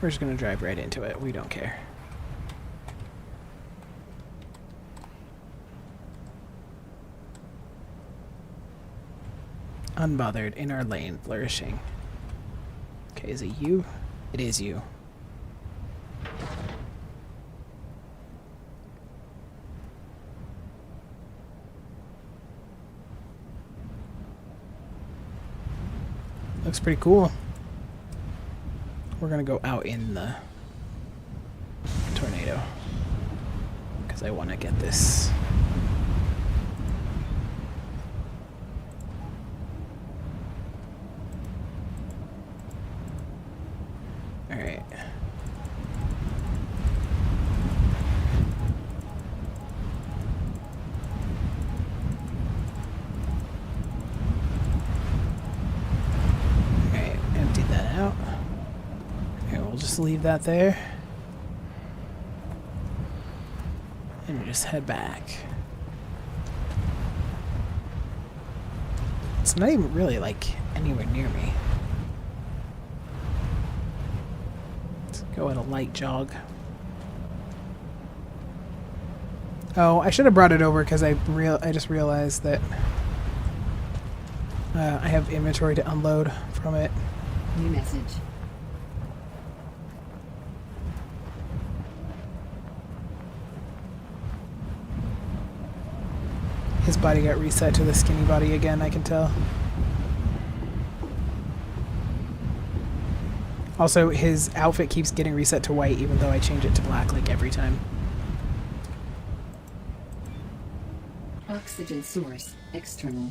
We're just going to drive right into it. We don't care. Unbothered, in our lane, flourishing. Okay, is it you? It is you. Looks pretty cool. We're gonna go out in the tornado because I want to get this. All right. Empty that out. Okay, we'll just leave that there. And just head back. It's not even really, like, anywhere near me. Let's go at a light jog. Oh, I should have brought it over because I just realized that I have inventory to unload from it. New message. His body got reset to the skinny body again, I can tell. Also, his outfit keeps getting reset to white even though I change it to black like every time. Oxygen source external.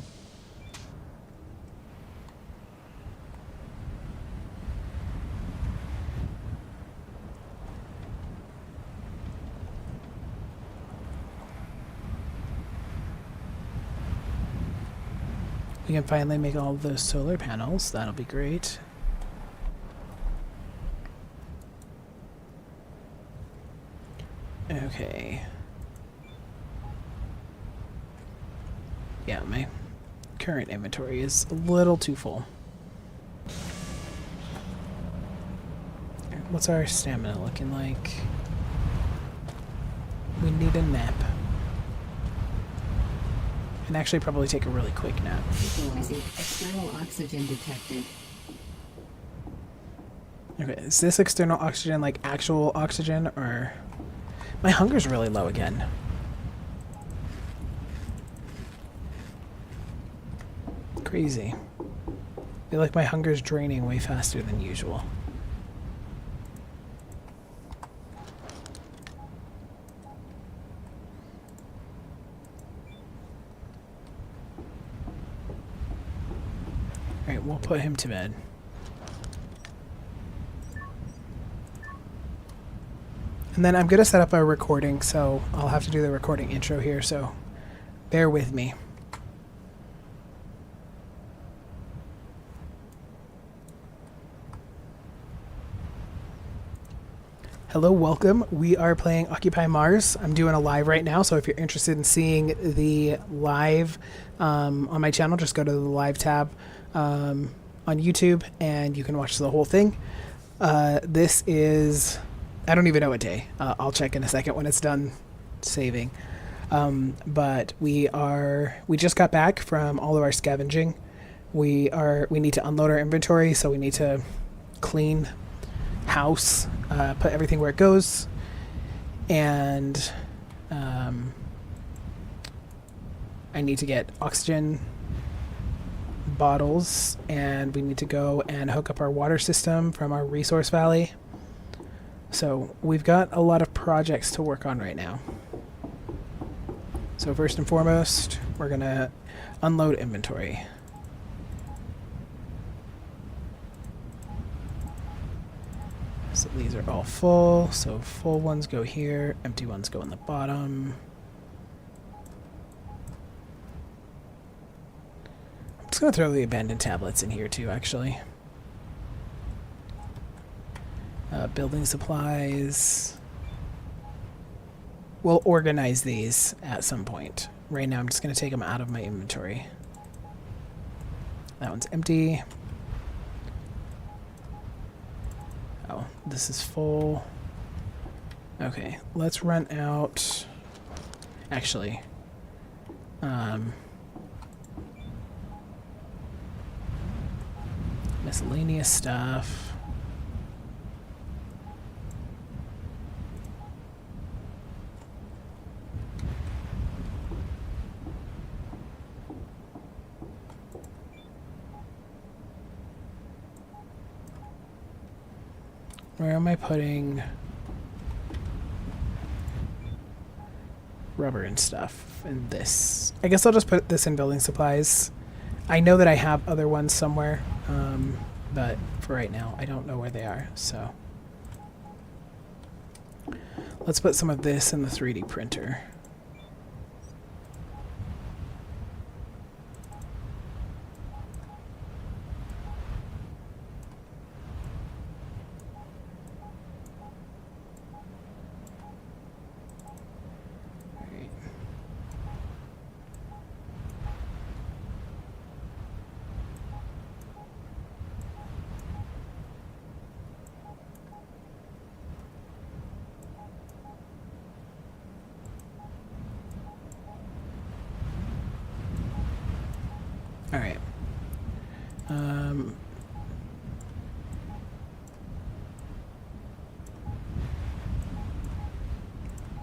We can finally make all of those solar panels. That'll be great. Okay. Yeah, my current inventory is a little too full. What's our stamina looking like? We need a nap. And actually probably take a really quick nap. Equalizing external oxygen detected. Okay, is this external oxygen like actual oxygen, or... My hunger's really low again. Crazy. I feel like my hunger's draining way faster than usual. Alright, we'll put him to bed. And then I'm going to set up a recording, so I'll have to do the recording intro here, so bear with me. Hello, welcome. We are playing Occupy Mars. I'm doing a live right now, so if you're interested in seeing the live on my channel, just go to the live tab on YouTube, and you can watch the whole thing. This is... I don't even know what day. I'll check in a second when it's done saving. But we just got back from all of our scavenging. We need to unload our inventory, so we need to clean house, put everything where it goes, and I need to get oxygen bottles, and we need to go and hook up our water system from our resource valley. So we've got a lot of projects to work on right now. So first and foremost, we're gonna unload inventory. So these are all full, so full ones go here, empty ones go in the bottom. I'm just gonna throw the abandoned tablets in here too, actually. Building supplies. We'll organize these at some point. right now I'm just going to take them out of my inventory. That one's empty. Oh, this is full. Okay, let's run out. Actually, miscellaneous stuff. Where am I putting rubber and stuff in this? I guess I'll just put this in building supplies. I know that I have other ones somewhere, but for right now, I don't know where they are, so. Let's put some of this in the 3D printer. All right.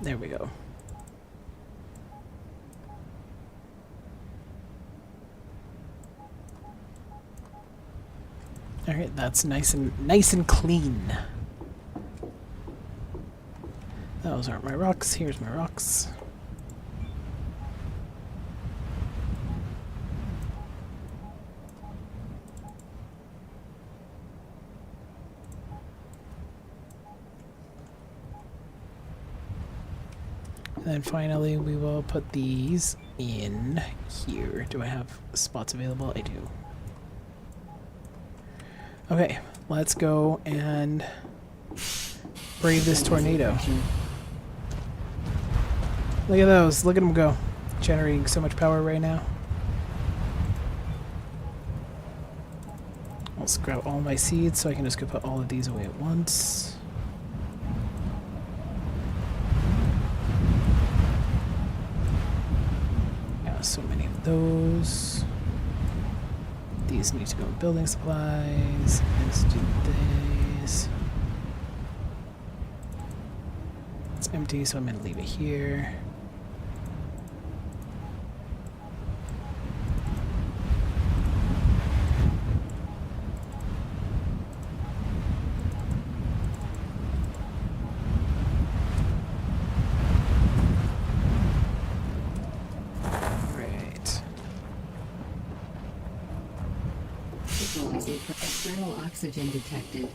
There we go. All right, that's nice and clean. Those aren't my rocks. Here's my rocks. And then finally we will put these in here. Do I have spots available? I do. Okay, let's go and brave this tornado. Look at those. Look at them go. Generating so much power right now. I'll scrap all my seeds so I can just go put all of these away at once. Yeah, so many of those. These need to go in building supplies. Let's do this. It's empty, so I'm going to leave it here. External oxygen detected.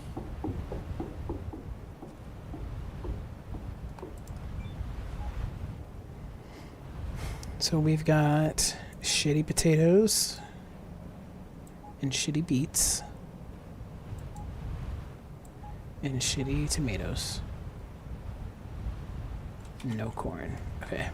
So we've got shitty potatoes and shitty beets and shitty tomatoes. No corn. Okay.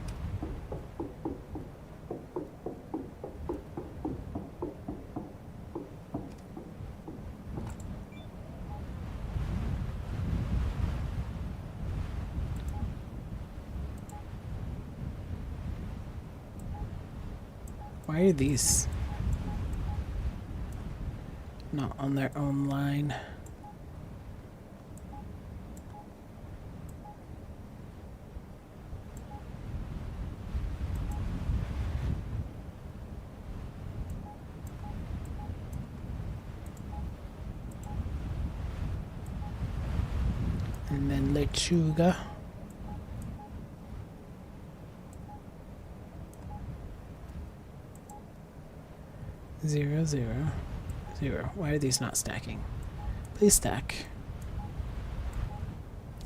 Why are these not on their own line? And then lechuga. Zero, zero, zero. Why are these not stacking? Please stack.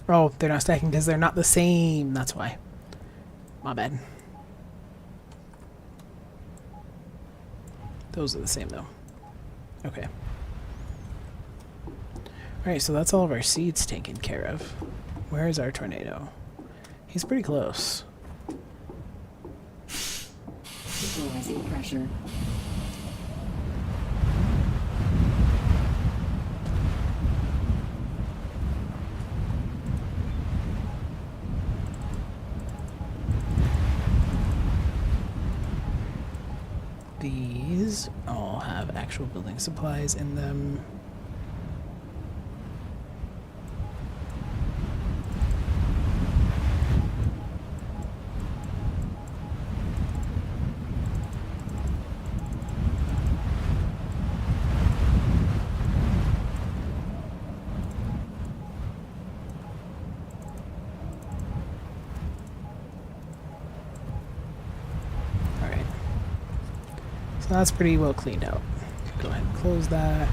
Oh, they're not stacking because they're not the same. That's why. My bad. Those are the same though. Okay. Alright, so that's all of our seeds taken care of. Where is our tornado? He's pretty close. Minimizing pressure. These all have actual building supplies in them. Alright. So that's pretty well cleaned out. Go ahead and close that.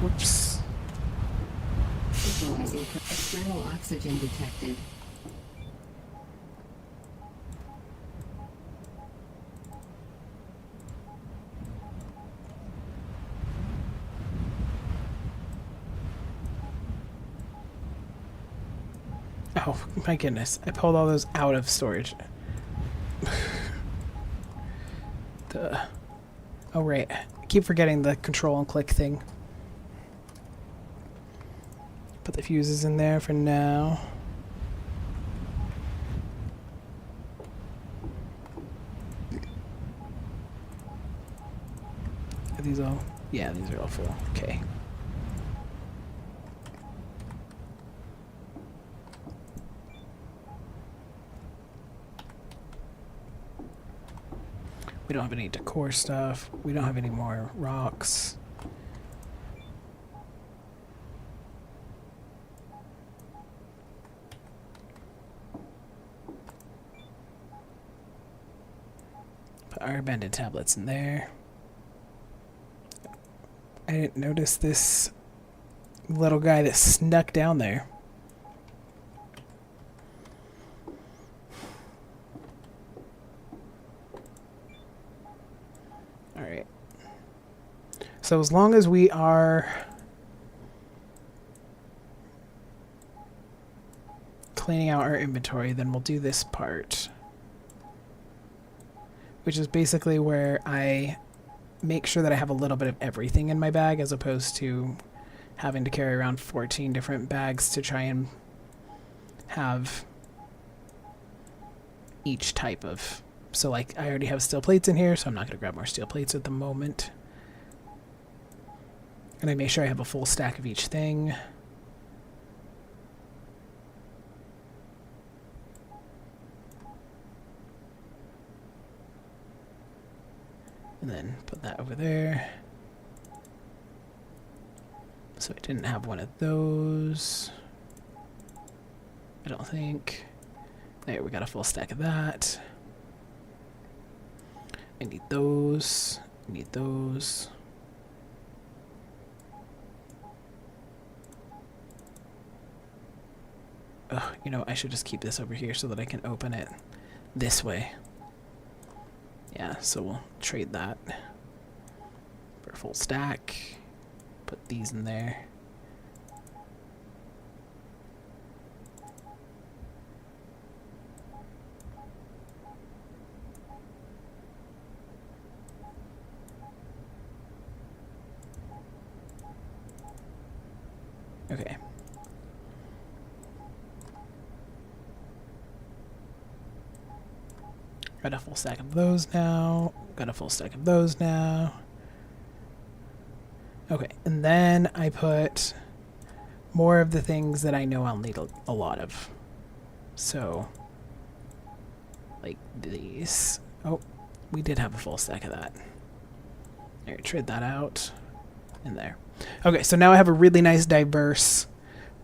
Whoops. Equalizing external oxygen detected. Oh, my goodness. I pulled all those out of storage. Duh. Oh, right. I keep forgetting the control and click thing. Put the fuses in there for now. Are these all? Yeah, these are all full. Okay. We don't have any decor stuff. We don't have any more rocks. Put our abandoned tablets in there. I didn't notice this little guy that snuck down there. Alright. So as long as we are cleaning out our inventory, then we'll do this part. Which is basically where I make sure that I have a little bit of everything in my bag as opposed to having to carry around 14 different bags to try and have each type of... So like I already have steel plates in here, so I'm not going to grab more steel plates at the moment. And I make sure I have a full stack of each thing. And then put that over there. So I didn't have one of those. I don't think. There, we got a full stack of that. I need those. I need those. Oh, you know, I should just keep this over here so that I can open it this way. Yeah, so we'll trade that for a full stack. Put these in there. Okay. Got a full stack of those now. Got a full stack of those now. Okay, and then I put more of the things that I know I'll need a lot of. So, like these. Oh, we did have a full stack of that. There, trade that out. In there. Okay, so now I have a really nice diverse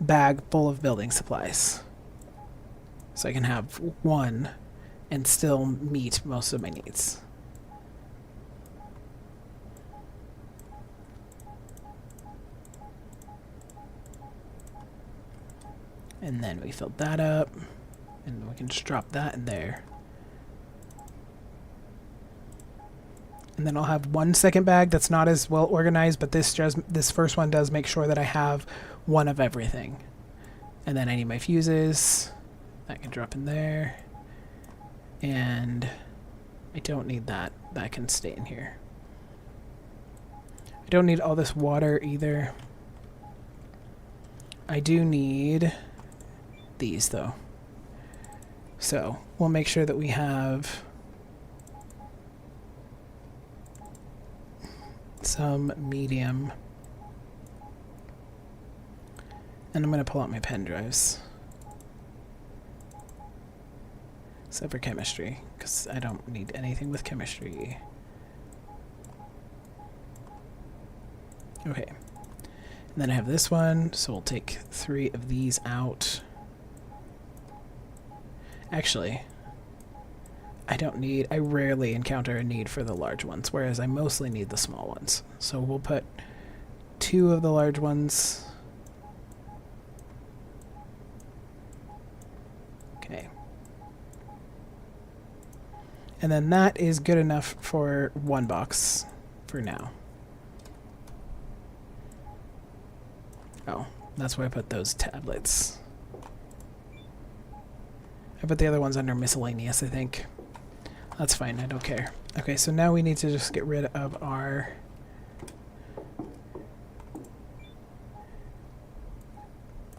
bag full of building supplies. So I can have one and still meet most of my needs. And then we filled that up, and we can just drop that in there. And then I'll have one second bag that's not as well organized, but this first one does make sure that I have one of everything. And then I need my fuses. That can drop in there. And I don't need that. That can stay in here. I don't need all this water either. I do need these though. So we'll make sure that we have some medium. And I'm going to pull out my pen drives. Except for chemistry, because I don't need anything with chemistry. Okay. And then I have this one, so we'll take 3 of these out. Actually, I rarely encounter a need for the large ones, whereas I mostly need the small ones. So we'll put 2 of the large ones. Okay. And then that is good enough for 1 box for now. Oh, that's where I put those tablets. I put the other ones under miscellaneous, I think. That's fine, I don't care. Okay, so now we need to just get rid of our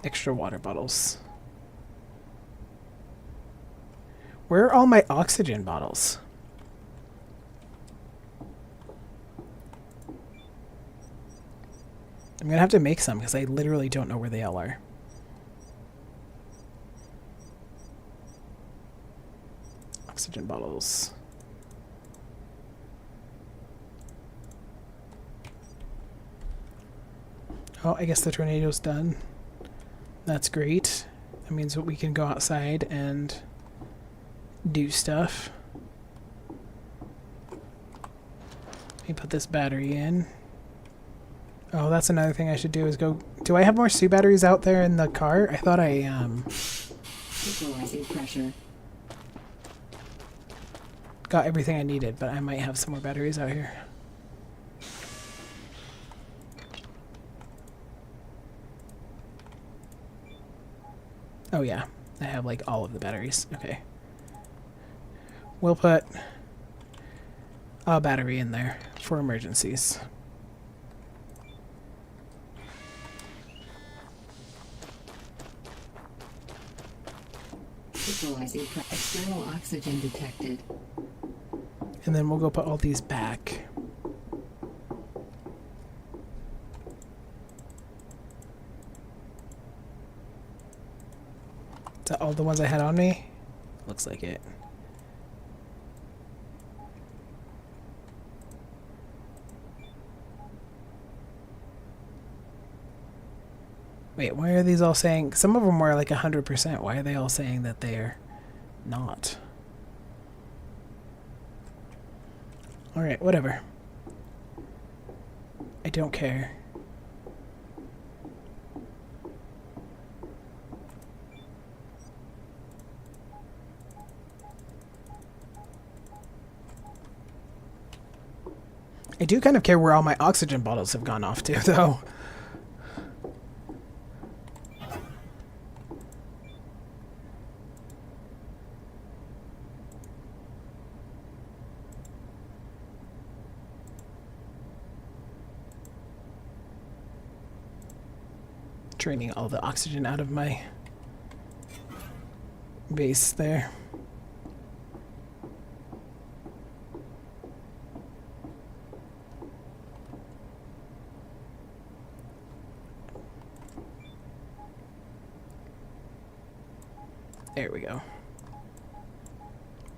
extra water bottles. Where are all my oxygen bottles? I'm gonna have to make some because I literally don't know where they all are. Oxygen bottles. Oh, I guess the tornado's done. That's great. That means that we can go outside and do stuff. Let me put this battery in. Oh, that's another thing I should do is go... Do I have more SU batteries out there in the car? I thought I, Equalizing pressure. got everything I needed, but I might have some more batteries out here. Oh yeah, I have like all of the batteries. Okay. We'll put a battery in there for emergencies. Equalizing external oxygen detected. And then we'll go put all these back. Is that all the ones I had on me? Looks like it. Wait, why are these all saying... Some of them were like 100%. Why are they all saying that they're not? Alright, whatever. I don't care. I do kind of care where all my oxygen bottles have gone off to, though. Draining all the oxygen out of my base there. There we go.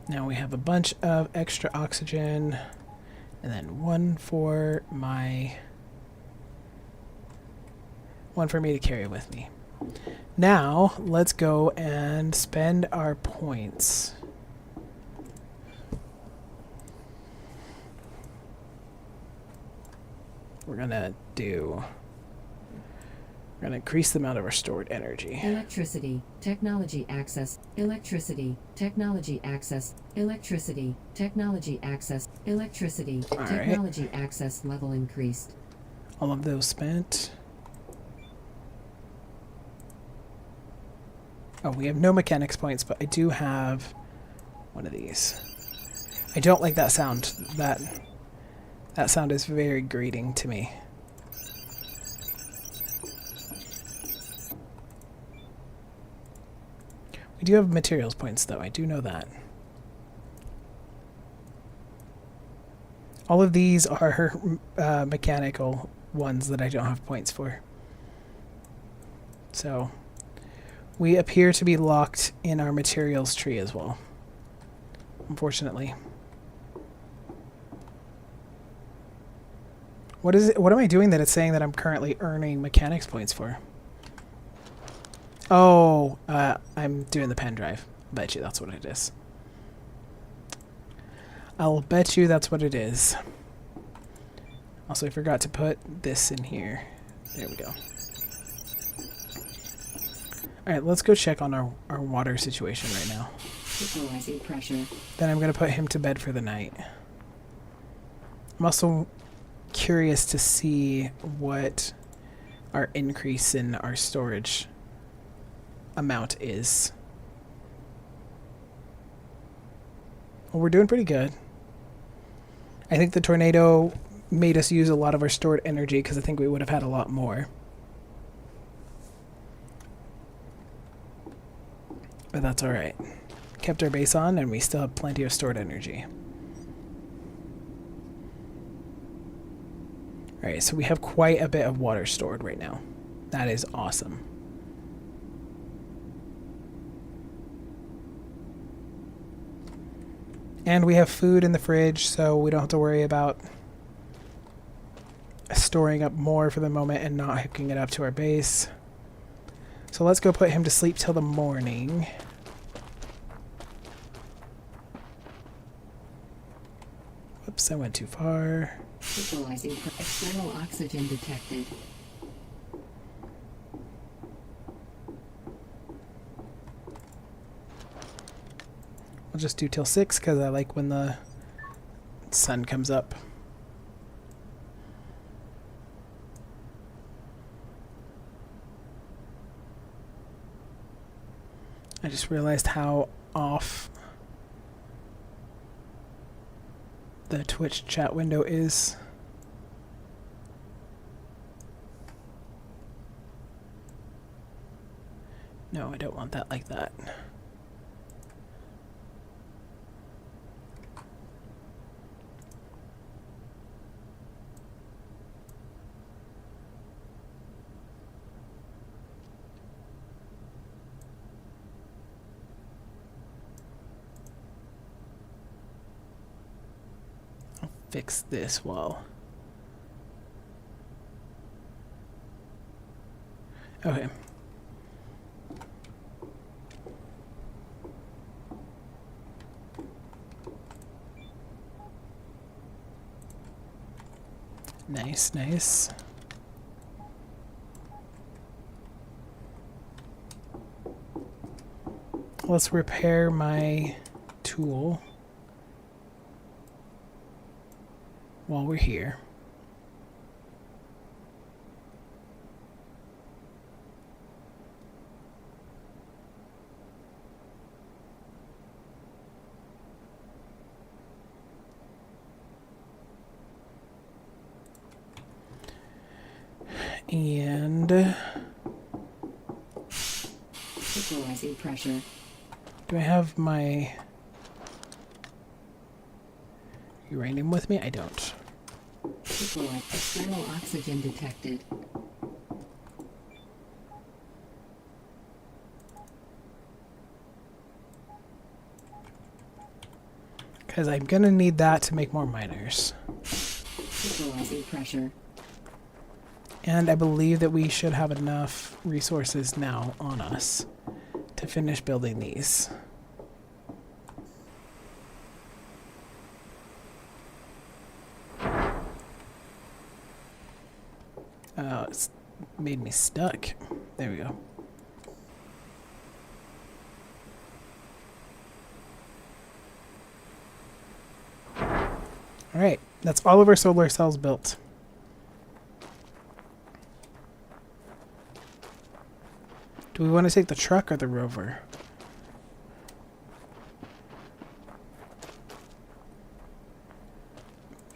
Now we have a bunch of extra oxygen, and then one for me to carry with me. Now, let's go and spend our points. We're gonna do We're going to increase the amount of our stored energy. Electricity, technology access, electricity, technology access, electricity, technology access, electricity, All right. technology access level increased. All of those spent. Oh, we have no mechanics points, but I do have one of these. I don't like that sound. That sound is very grating to me. We do have materials points, though. I do know that. All of these are mechanical ones that I don't have points for. So, we appear to be locked in our materials tree as well. Unfortunately. What is it? What am I doing that it's saying that I'm currently earning mechanics points for? Oh, I'm doing the pen drive. Bet you that's what it is. I'll bet you that's what it is. Also, I forgot to put this in here. There we go. Alright, let's go check on our water situation right now. Equalizing pressure. Then I'm going to put him to bed for the night. I'm also curious to see what our increase in our storage amount is. Well, we're doing pretty good. I think the tornado made us use a lot of our stored energy because I think we would have had a lot more. But that's alright. Kept our base on and we still have plenty of stored energy. Alright, so we have quite a bit of water stored right now. That is awesome. And we have food in the fridge, so we don't have to worry about storing up more for the moment and not hooking it up to our base. So let's go put him to sleep till the morning. Whoops, I went too far. Equalizing external oxygen detected. We'll just do till 6 because I like when the sun comes up. I just realized how off the Twitch chat window is. No, I don't want that like that. Fix this wall. Okay. Nice, nice. Let's repair my tool while we're here. And Equalizing pressure. do I have my uranium with me? I don't. External oxygen detected. Because I'm going to need that to make more miners. Equalizing pressure. And I believe that we should have enough resources now on us to finish building these. made me stuck. There we go. Alright, that's all of our solar cells built. Do we want to take the truck or the rover?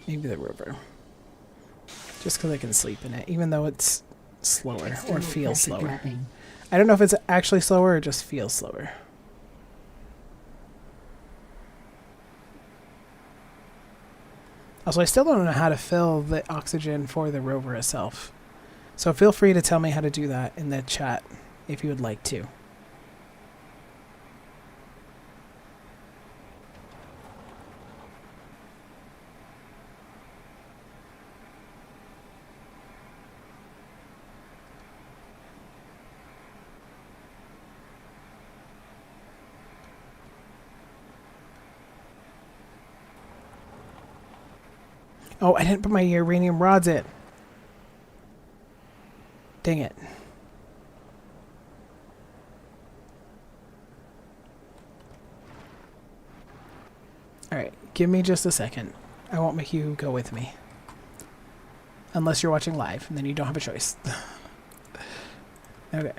Maybe the rover. Just because I can sleep in it, even though it's slower or feels slower. I don't know if it's actually slower or just feels slower. Also, I still don't know how to fill the oxygen for the rover itself. So feel free to tell me how to do that in the chat if you would like to. Oh, I didn't put my uranium rods in. Dang it. Alright, give me just a second. I won't make you go with me. Unless you're watching live, and then you don't have a choice. Okay.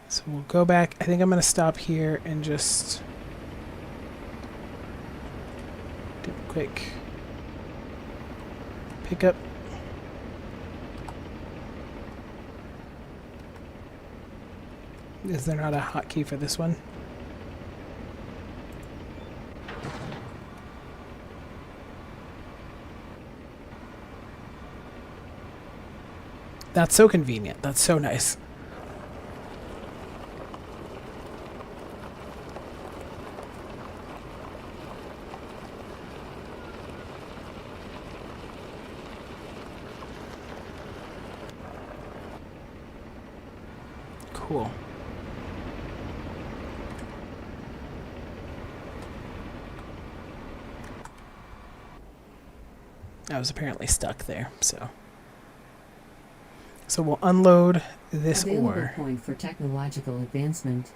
So we'll go back. I think I'm going to stop here and just do a quick pickup. Is there not a hotkey for this one? That's so convenient. That's so nice. Cool. I was apparently stuck there, so we'll unload this ore. Point for technological advancement.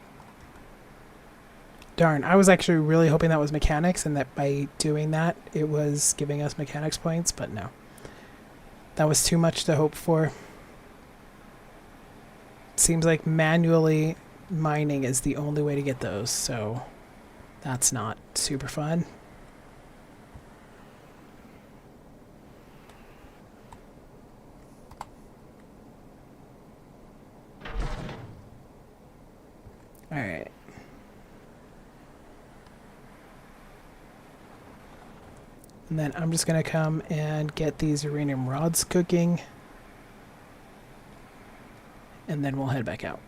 Darn, I was actually really hoping that was mechanics and that by doing that it was giving us mechanics points, but no. That was too much to hope for. Seems like manually mining is the only way to get those, so that's not super fun. Alright. And then I'm just going to come and get these uranium rods cooking. And then we'll head back out.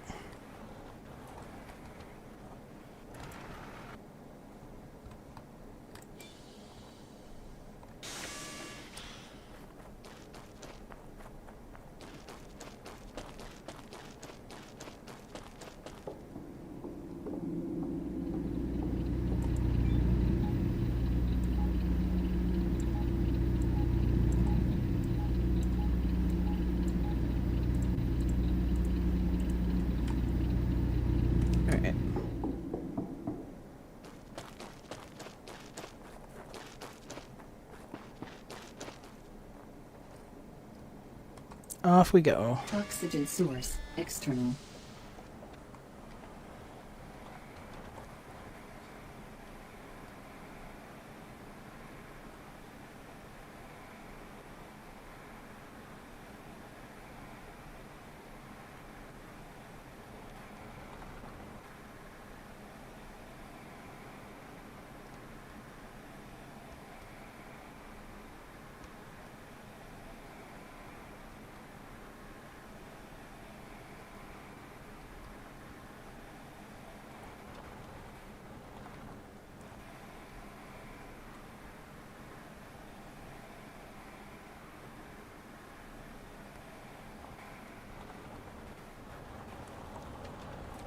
Alright. Off we go. Oxygen source external.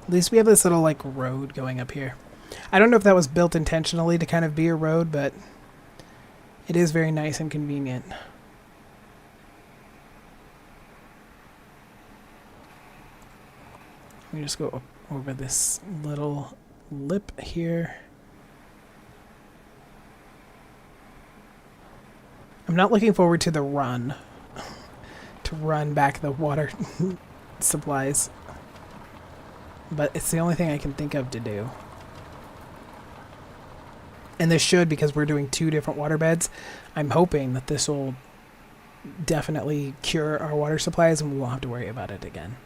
At least we have this little, like, road going up here. I don't know if that was built intentionally to kind of be a road, but It is very nice and convenient. Let me just go over this little lip here. I'm not looking forward to the run. To run back the water supplies. But it's the only thing I can think of to do. And this should, because we're doing 2 different water beds, I'm hoping that this will definitely cure our water supplies and we won't have to worry about it again.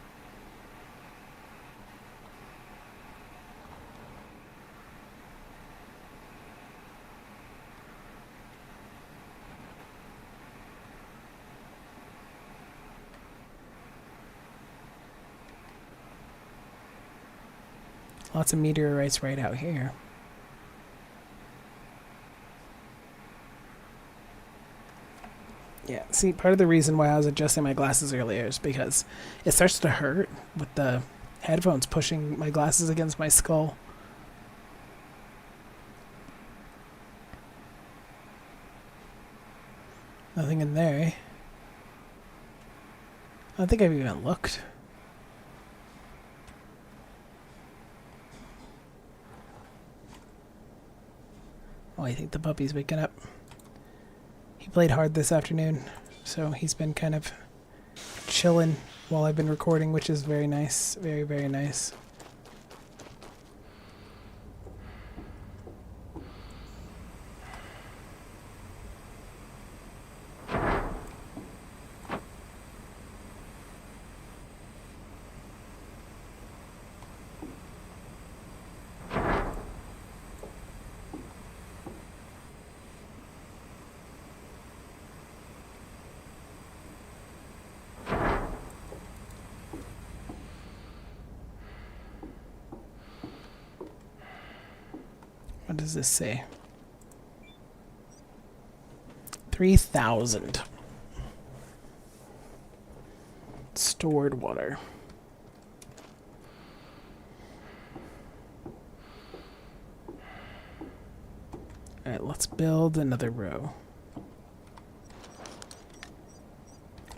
Lots of meteorites right out here. Yeah, see, part of the reason why I was adjusting my glasses earlier is because it starts to hurt with the headphones pushing my glasses against my skull. Nothing in there, eh? I don't think I've even looked. Oh, I think the puppy's waking up. He played hard this afternoon, so he's been kind of chilling while I've been recording, which is very nice. Very, very nice. What does this say? 3,000. Stored water. Alright, let's build another row.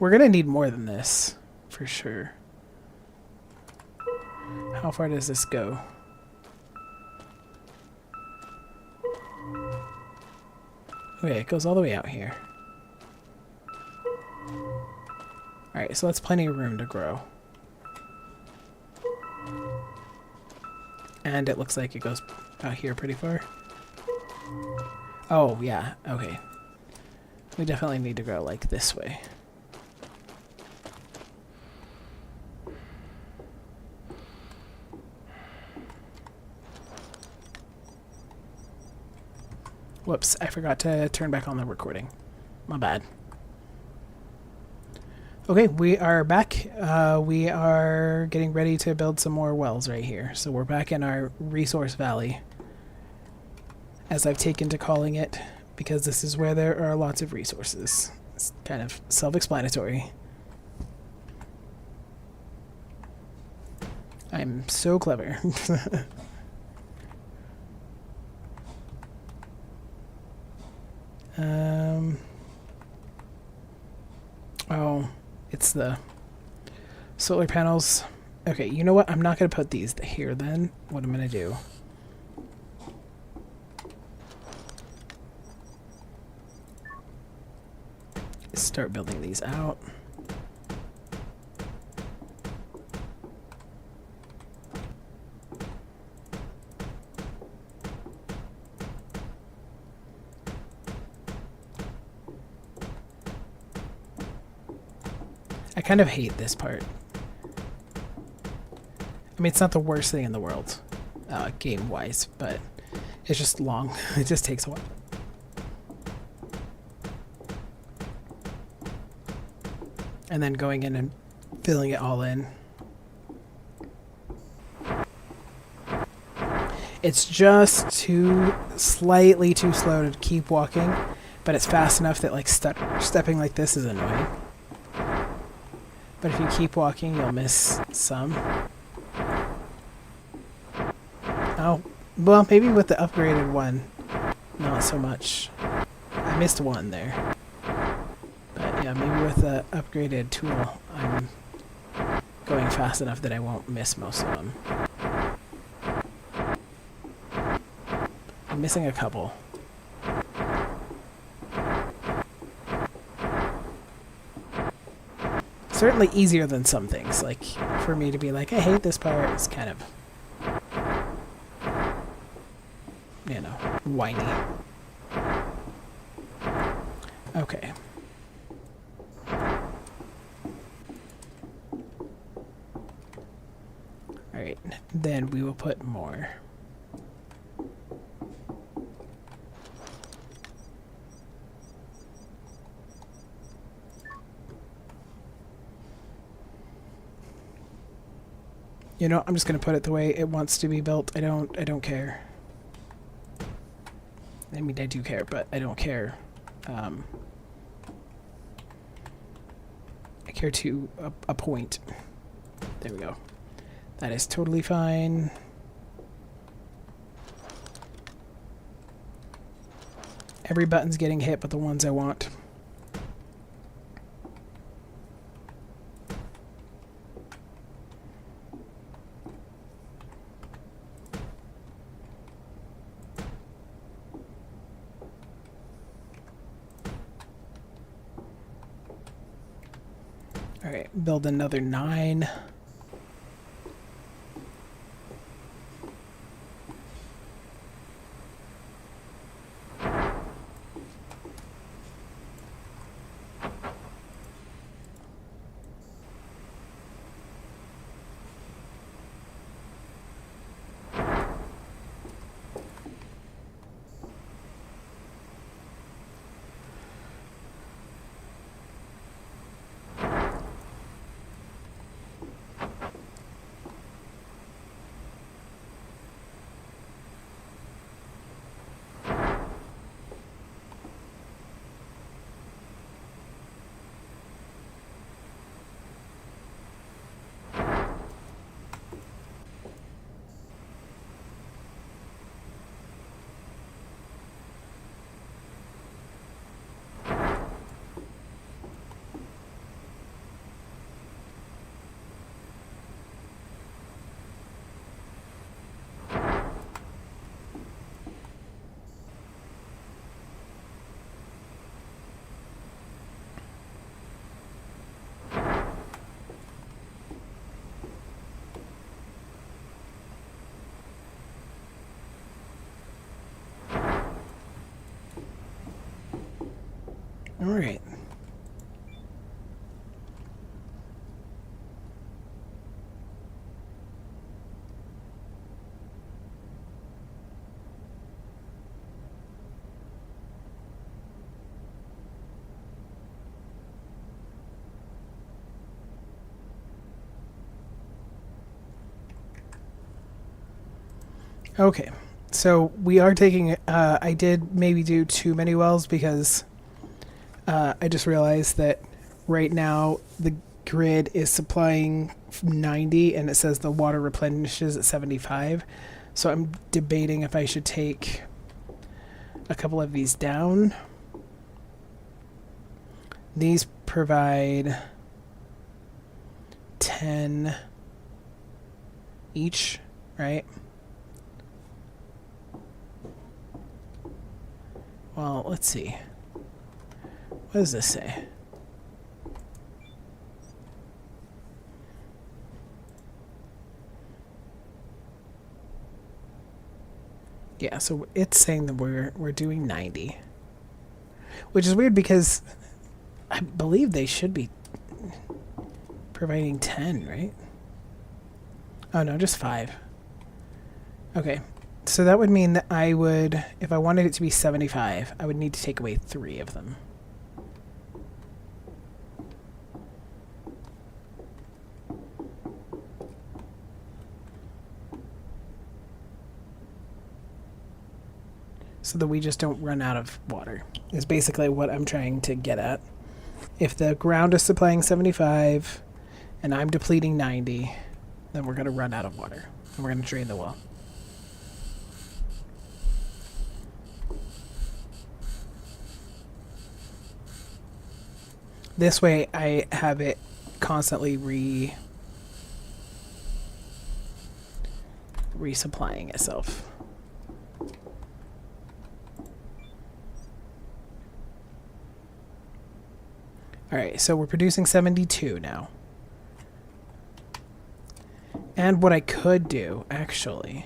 We're gonna need more than this, for sure. How far does this go? Okay, it goes all the way out here. Alright, so that's plenty of room to grow. And it looks like it goes out here pretty far. Oh, yeah, okay. We definitely need to grow like this way. Whoops, I forgot to turn back on the recording. My bad. Okay, we are back. We are getting ready to build some more wells right here. So we're back in our resource valley, as I've taken to calling it, because this is where there are lots of resources. It's kind of self-explanatory. I'm so clever. Oh, it's the solar panels. Okay, you know what? I'm not going to put these here then. What I'm going to do. Is start building these out. I kind of hate this part. I mean, it's not the worst thing in the world, game-wise, but it's just long. It just takes a while. And then going in and filling it all in. It's just slightly too slow to keep walking, but it's fast enough that like stepping like this is annoying. But if you keep walking, you'll miss some. Oh, well, maybe with the upgraded one, not so much. I missed one there. But yeah, maybe with the upgraded tool, I'm going fast enough that I won't miss most of them. I'm missing a couple. Certainly easier than some things. Like, for me to be like, I hate this part, is kind of, you know, whiny. Okay. Alright, then we will put more. You know, I'm just gonna put it the way it wants to be built. I don't care. I mean, I do care, but I don't care. I care to a point. There we go. That is totally fine. Every button's getting hit, but the ones I want. Alright, build another 9. Alright. Okay, so we are taking, I did maybe do too many wells because I just realized that right now the grid is supplying 90 and it says the water replenishes at 75. So I'm debating if I should take a couple of these down. These provide 10 each, right? Well, let's see. What does this say? Yeah, so it's saying that we're doing 90. Which is weird because I believe they should be providing 10, right? Oh no, just 5. Okay. So that would mean that I would, if I wanted it to be 75, I would need to take away 3 of them. So that we just don't run out of water, is basically what I'm trying to get at. If the ground is supplying 75 and I'm depleting 90, then we're going to run out of water and we're going to drain the well. This way I have it constantly resupplying itself. Alright, so we're producing 72 now. And what I could do, actually...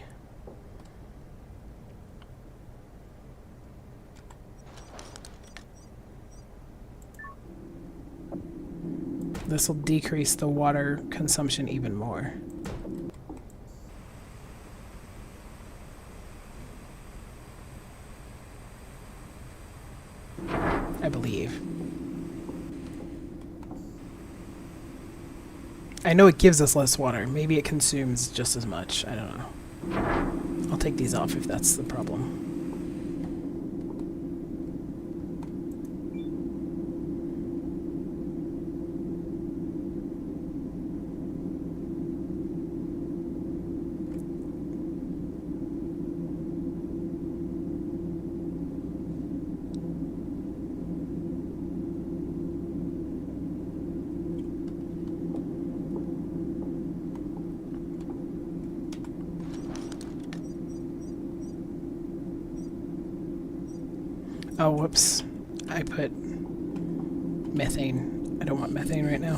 This will decrease the water consumption even more. I believe. I know it gives us less water. Maybe it consumes just as much. I don't know. I'll take these off if that's the problem. Oh, whoops. I put methane. I don't want methane right now.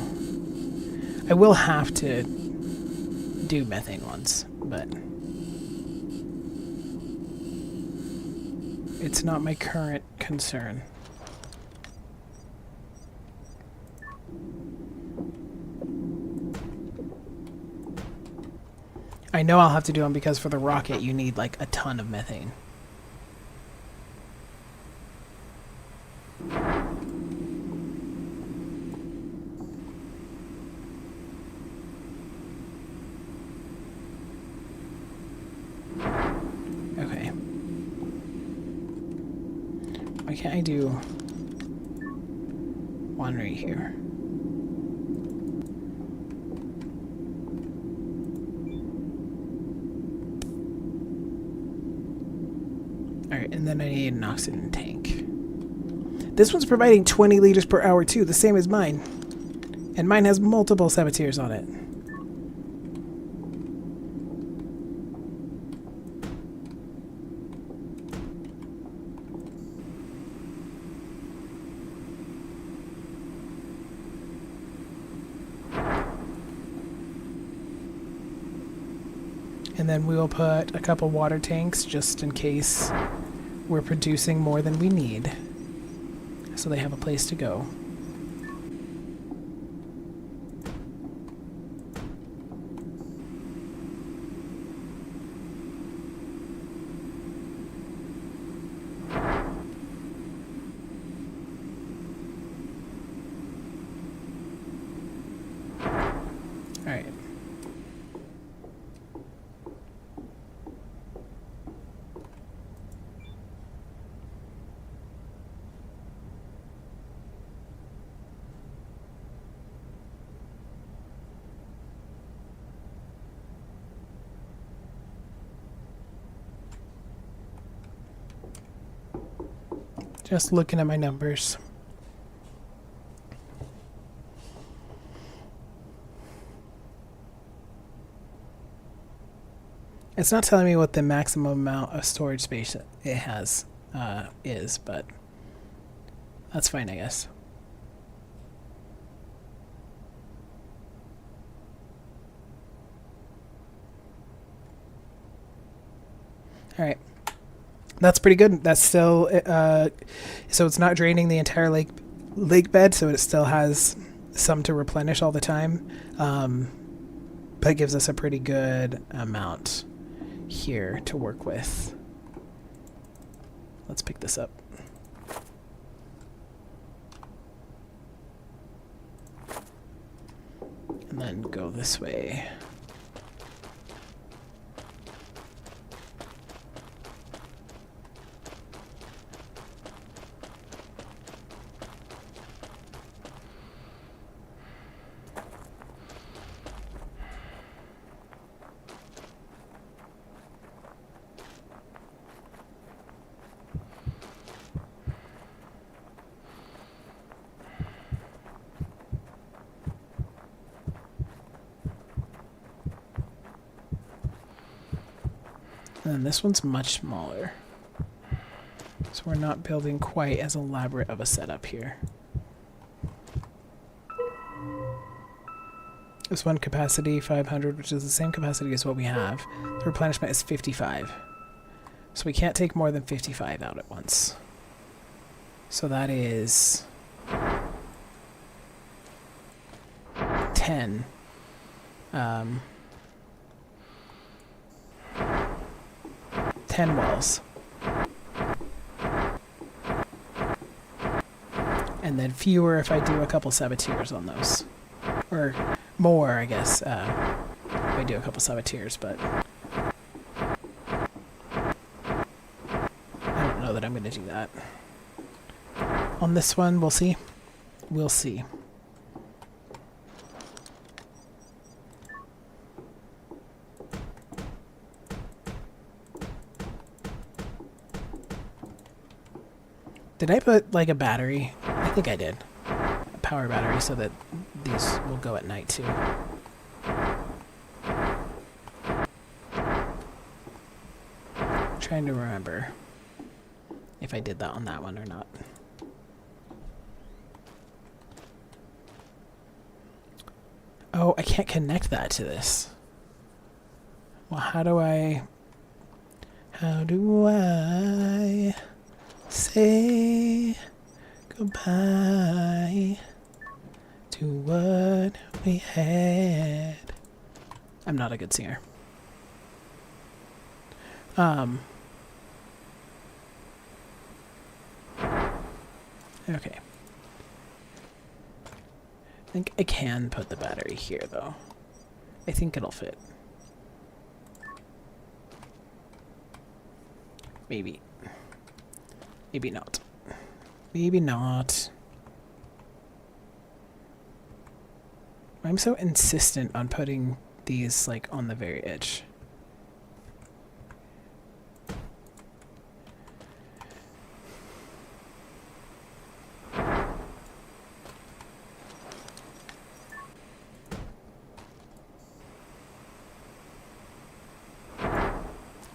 I will have to do methane once, but it's not my current concern. I know I'll have to do them because for the rocket you need like a ton of methane. Okay. Why can't I do one right here? Alright, and then I need an oxygen tank. This one's providing 20 liters per hour too, the same as mine. And mine has multiple saboteurs on it. And then we will put a couple water tanks just in case we're producing more than we need. So they have a place to go. Alright. Just looking at my numbers. It's not telling me what the maximum amount of storage space it has is, but that's fine, I guess. All right. That's pretty good. That's still, so it's not draining the entire lake bed, so it still has some to replenish all the time. But it gives us a pretty good amount here to work with. Let's pick this up. And then go this way. And then this one's much smaller. So we're not building quite as elaborate of a setup here. This one capacity 500, which is the same capacity as what we have. The replenishment is 55. So we can't take more than 55 out at once. So that is 10. 10 wells. And then fewer if I do a couple saboteurs on those. Or more, I guess, if I do a couple saboteurs, but I don't know that I'm going to do that. On this one, we'll see. We'll see. Did I put, like, a battery? I think I did. A power battery so that these will go at night, too. Trying to remember if I did that on that one or not. Oh, I can't connect that to this. Well, how do I say goodbye to what we had? I'm not a good singer. Okay. I think I can put the battery here, though. I think it'll fit. Maybe. Maybe not. Maybe not. I'm so insistent on putting these, like, on the very edge.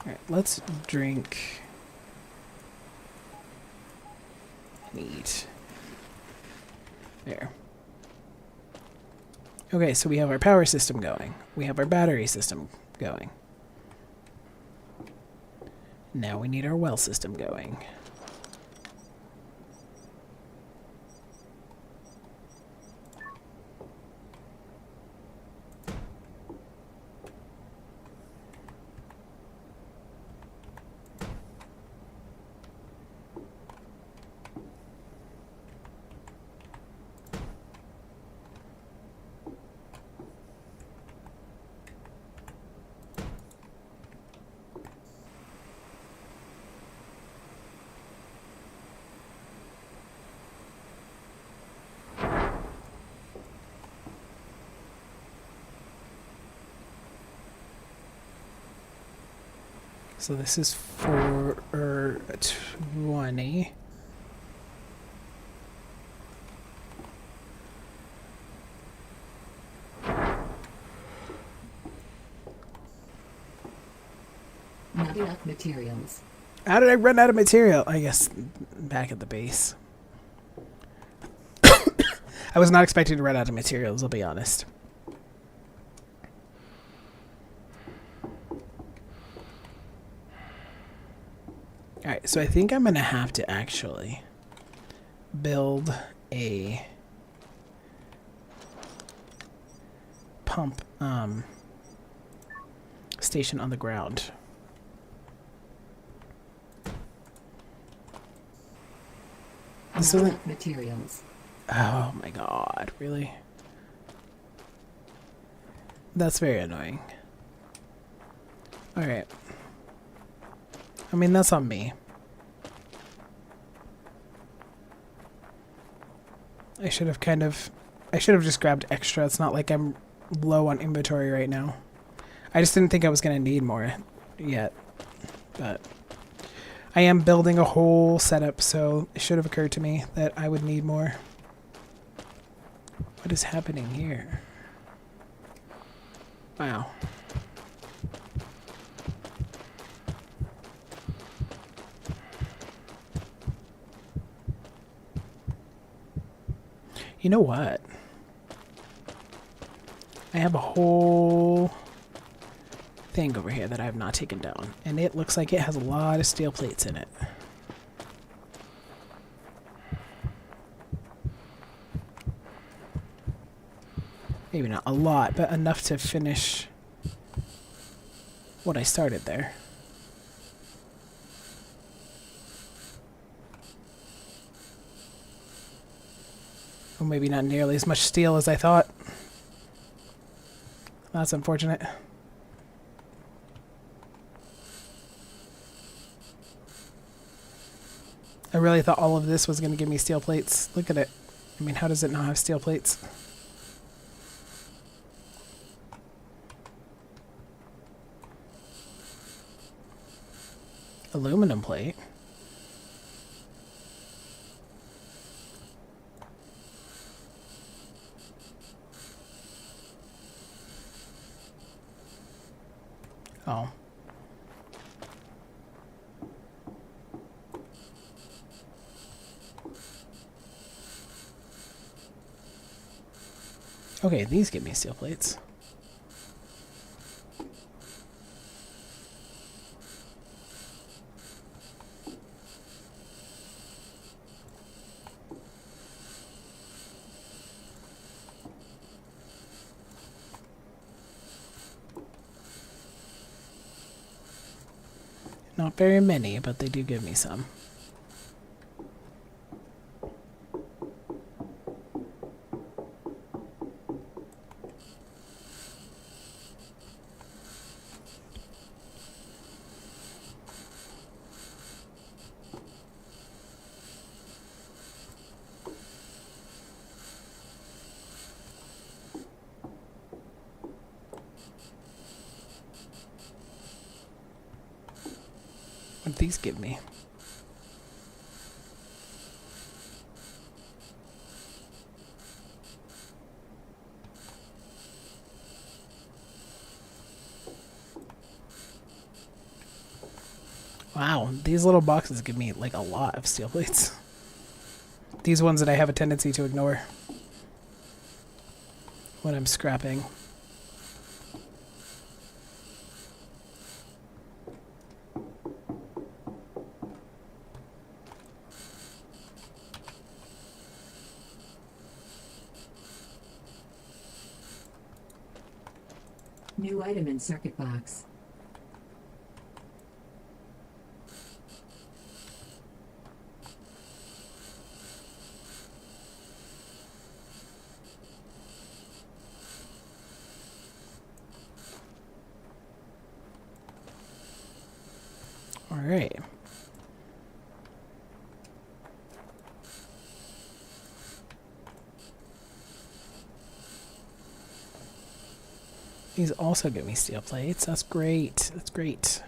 Alright, let's drink and eat. There. Okay, so we have our power system going. We have our battery system going. Now we need our well system going. So this is 420. Not enough materials. How did I run out of material? I guess back at the base. I was not expecting to run out of materials, I'll be honest. Alright, so I think I'm going to have to actually build a pump station on the ground. Not enough materials. Oh my god, really? That's very annoying. Alright. I mean, that's on me. I should have just grabbed extra. It's not like I'm low on inventory right now. I just didn't think I was going to need more yet. But I am building a whole setup, so it should have occurred to me that I would need more. What is happening here? Wow. You know what? I have a whole thing over here that I have not taken down, and it looks like it has a lot of steel plates in it. Maybe not a lot, but enough to finish what I started there. Or maybe not nearly as much steel as I thought. That's unfortunate. I really thought all of this was going to give me steel plates. Look at it. I mean, how does it not have steel plates? Aluminum plate. Oh. Okay, these give me steel plates. Not very many, but they do give me some. What do these give me? Wow, these little boxes give me like a lot of steel plates. These ones that I have a tendency to ignore when I'm scrapping. New item in circuit box. All right. These also give me steel plates. That's great. That's great.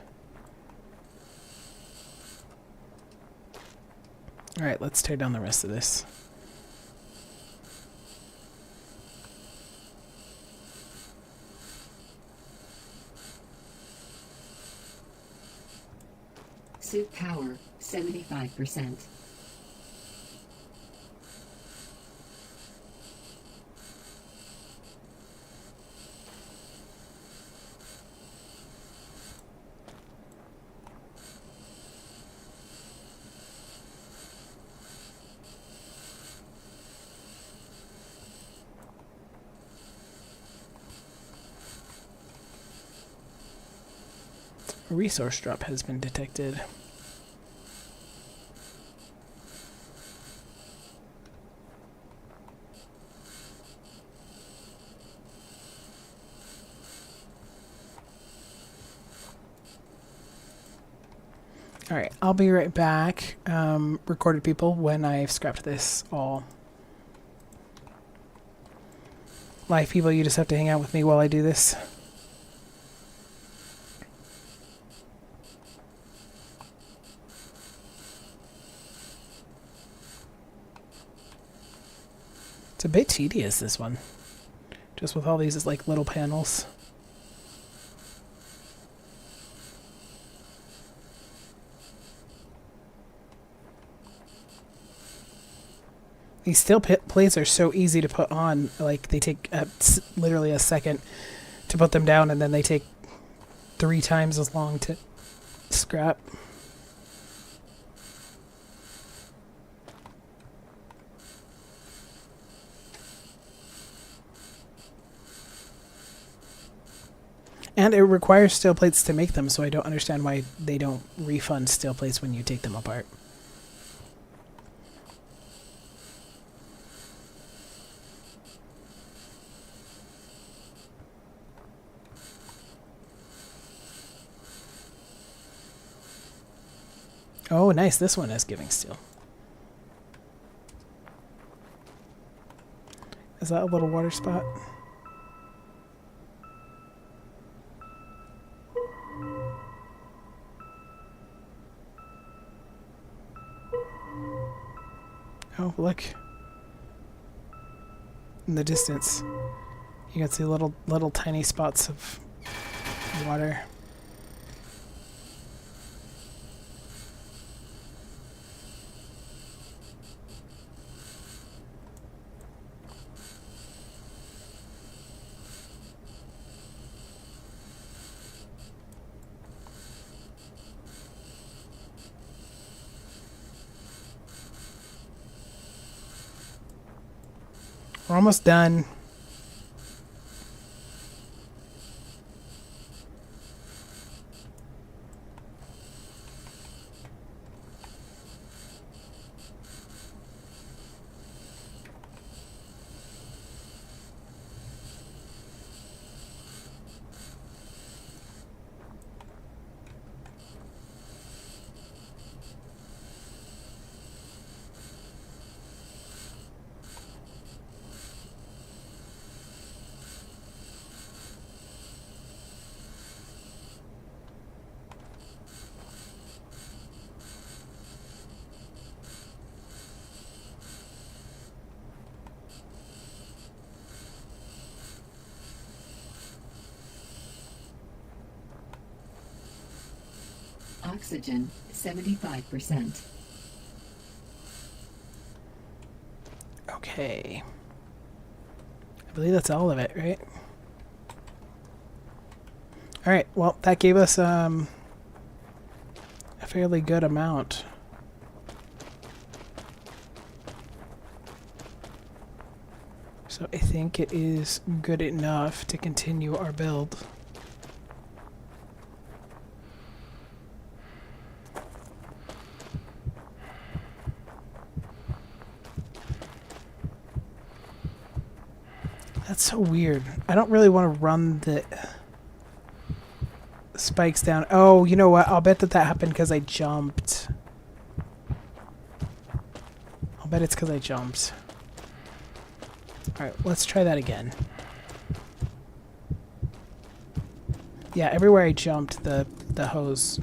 All right, let's tear down the rest of this. Suit power, 75%. A resource drop has been detected. All right, I'll be right back. Recorded people when I've scrapped this all. Live people, you just have to hang out with me while I do this. It's a bit tedious, this one. Just with all these like little panels. These steel plates are so easy to put on. Like, they take literally a second to put them down, and then they take 3 times as long to scrap. And it requires steel plates to make them, so I don't understand why they don't refund steel plates when you take them apart. Oh, nice. This one is giving steel. Is that a little water spot? Oh, look. In the distance, you can see little tiny spots of water. We're almost done. Oxygen, 75%. Okay. I believe that's all of it, right? Alright, well, that gave us a fairly good amount. So I think it is good enough to continue our build. That's so weird. I don't really want to run the spikes down. Oh, you know what? I'll bet that happened because I jumped. I'll bet it's because I jumped. Alright, let's try that again. Yeah, everywhere I jumped, the hose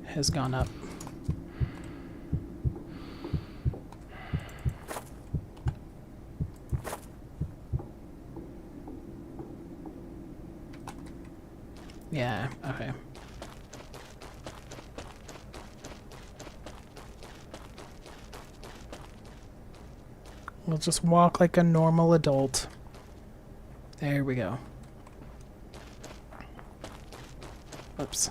has gone up. Yeah, okay. We'll just walk like a normal adult. There we go. Oops.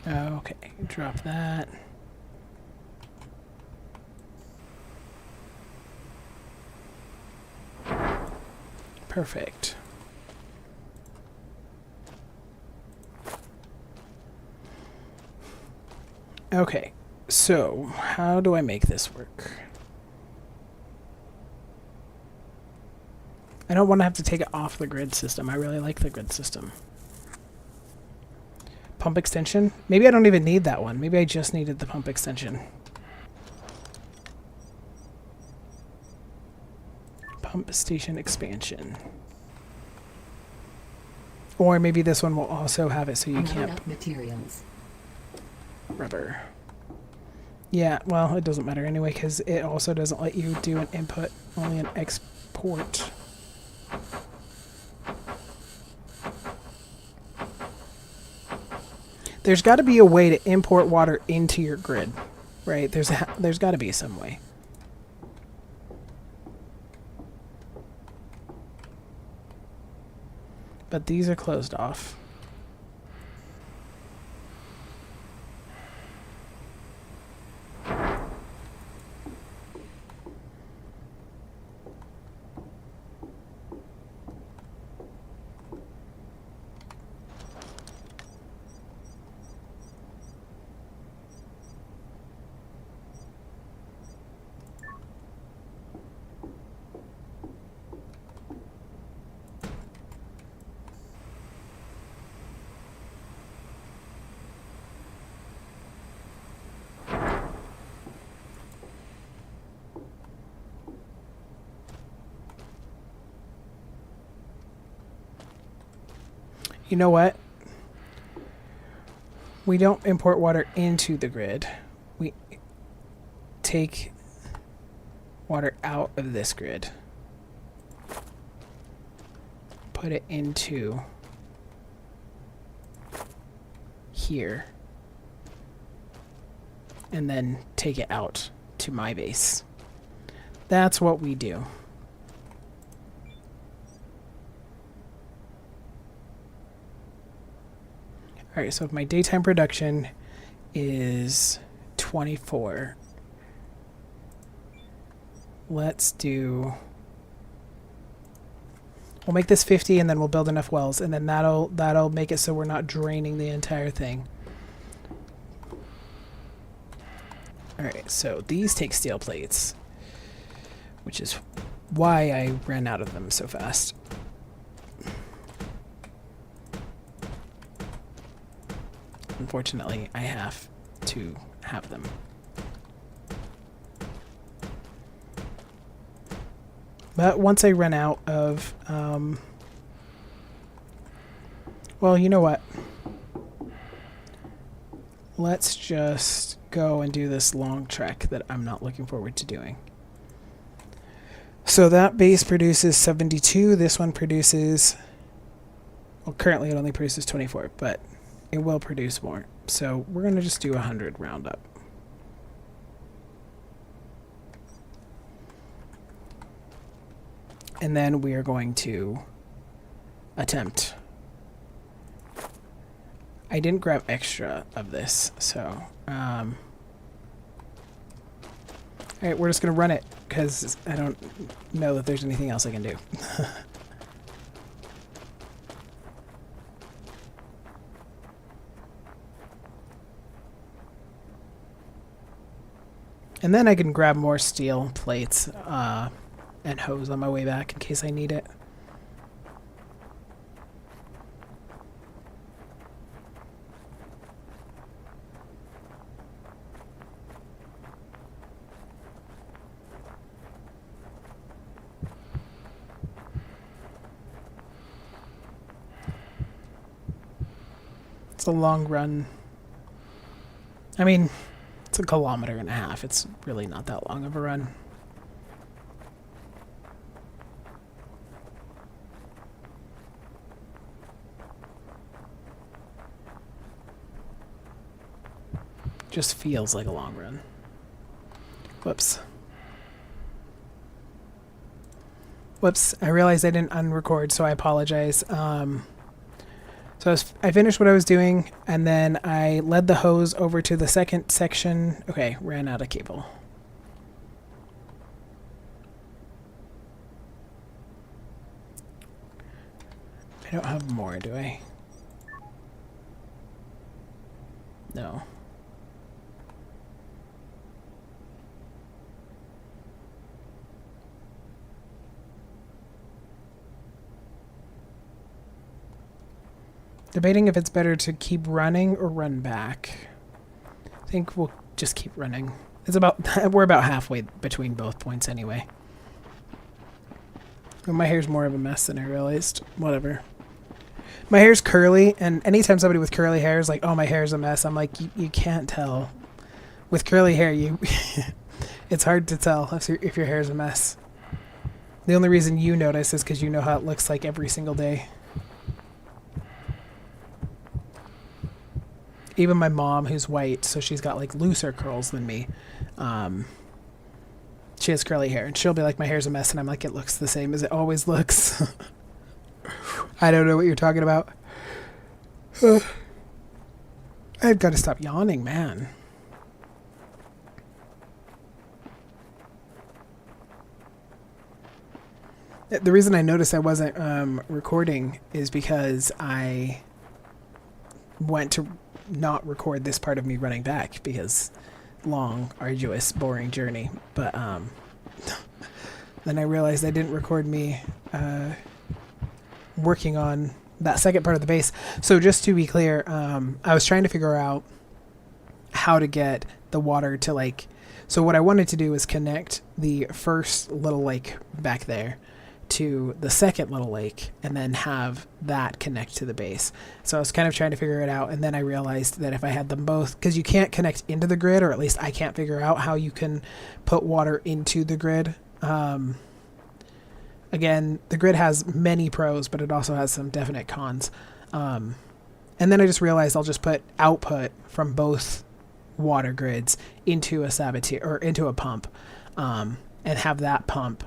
Okay, drop that. Perfect. Okay, so how do I make this work? I don't want to have to take it off the grid system. I really like the grid system. Pump extension? Maybe I don't even need that one. Maybe I just needed the pump extension. Pump station expansion. Or maybe this one will also have it so you Load can't. up materials. Rubber. Yeah, well, it doesn't matter anyway because it also doesn't let you do an input, only an export. There's got to be a way to import water into your grid, right? There's got to be some way. But these are closed off. You know what? We don't import water into the grid. We take water out of this grid. Put it into here. And then take it out to my base. That's what we do. Alright, so if my daytime production is 24, let's do... We'll make this 50 and then we'll build enough wells, and then that'll make it so we're not draining the entire thing. Alright, so these take steel plates, which is why I ran out of them so fast. Unfortunately, I have to have them. But once I run out of... well, you know what? Let's just go and do this long trek that I'm not looking forward to doing. So that base produces 72. This one produces... Well, currently it only produces 24, but... it will produce more. So we're going to just do 100 round up. And then we are going to attempt. I didn't grab extra of this, so... Alright, we're just going to run it, because I don't know that there's anything else I can do. And then I can grab more steel plates and hose on my way back in case I need it. It's a long run. I mean... it's 1.5 kilometers. It's really not that long of a run. Just feels like a long run. Whoops. Whoops, I realized I didn't unrecord, so I apologize. So I finished what I was doing, and then I led the hose over to the second section. Okay, ran out of cable. I don't have more, do I? No. Debating if it's better to keep running or run back. I think we'll just keep running. It's about we're about halfway between both points anyway. Well, my hair's more of a mess than I realized. Whatever. My hair's curly, and anytime somebody with curly hair is like, "Oh, my hair's a mess," I'm like, "You can't tell." With curly hair, you it's hard to tell if your hair's a mess. The only reason you notice is because you know how it looks like every single day. Even my mom, who's white, so she's got like looser curls than me. She has curly hair, and she'll be like, "My hair's a mess," and I'm like, "It looks the same as it always looks." I don't know what you're talking about. I've got to stop yawning, man. The reason I noticed I wasn't recording is because I went to not record this part of me running back because long, arduous, boring journey. But then I realized I didn't record me working on that second part of the base. So just to be clear, I was trying to figure out how to get the water to like... So what I wanted to do was connect the first little lake back there to the second little lake and then have that connect to the base. So I was kind of trying to figure it out, and then I realized that if I had them both, because you can't connect into the grid, or at least I can't figure out how you can put water into the grid. Again, the grid has many pros, but it also has some definite cons. And then I just realized I'll just put output from both water grids into a saboteur or into a pump, and have that pump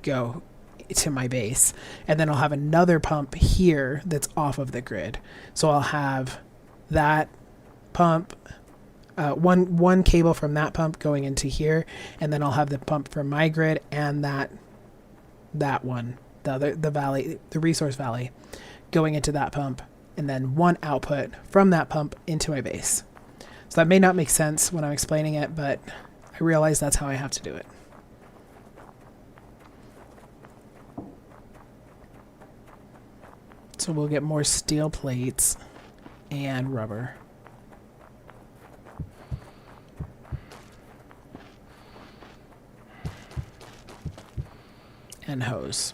go to my base, and then I'll have another pump here that's off of the grid. So I'll have that pump, one cable from that pump going into here, and then I'll have the pump from my grid and that one, the resource valley, going into that pump, and then one output from that pump into my base. So that may not make sense when I'm explaining it, but I realize that's how I have to do it. So we'll get more steel plates and rubber. And hose.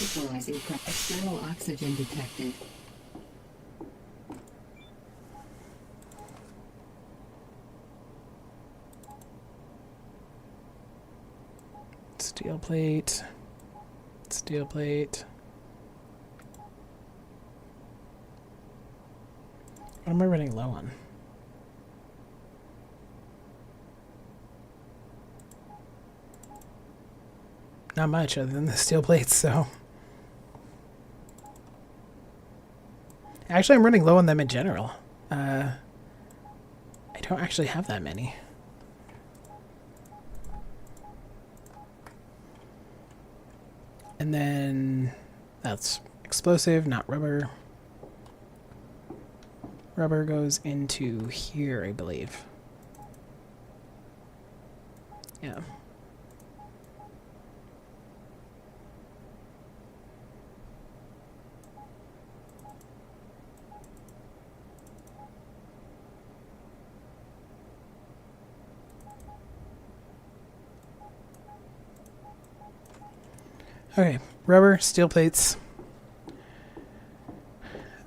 Equalizing external oxygen detected. Steel plate. Steel plate. What am I running low on? Not much other than the steel plates, so... Actually, I'm running low on them in general. I don't actually have that many. And then that's explosive, not rubber. Rubber goes into here, I believe. Yeah. Okay, rubber, steel plates,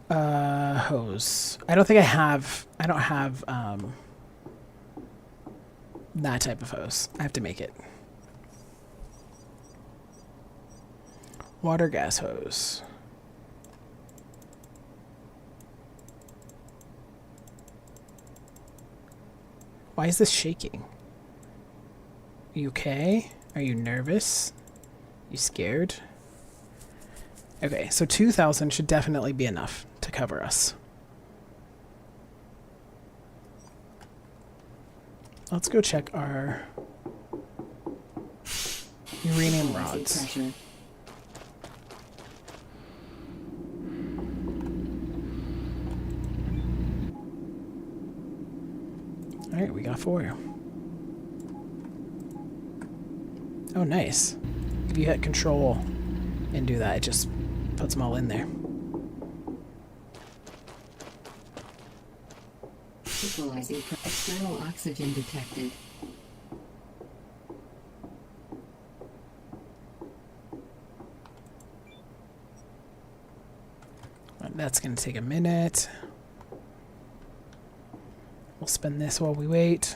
hose. I don't have that type of hose. I have to make it. Water gas hose. Why is this shaking? Are you okay? Are you nervous? You scared? Okay, so 2,000 should definitely be enough to cover us. Let's go check our uranium rods. Alright, we got 4. Oh, nice. If you hit control and do that, it just puts them all in there. Equalizing external oxygen detected. that's going to take a minute. We'll spend this while we wait.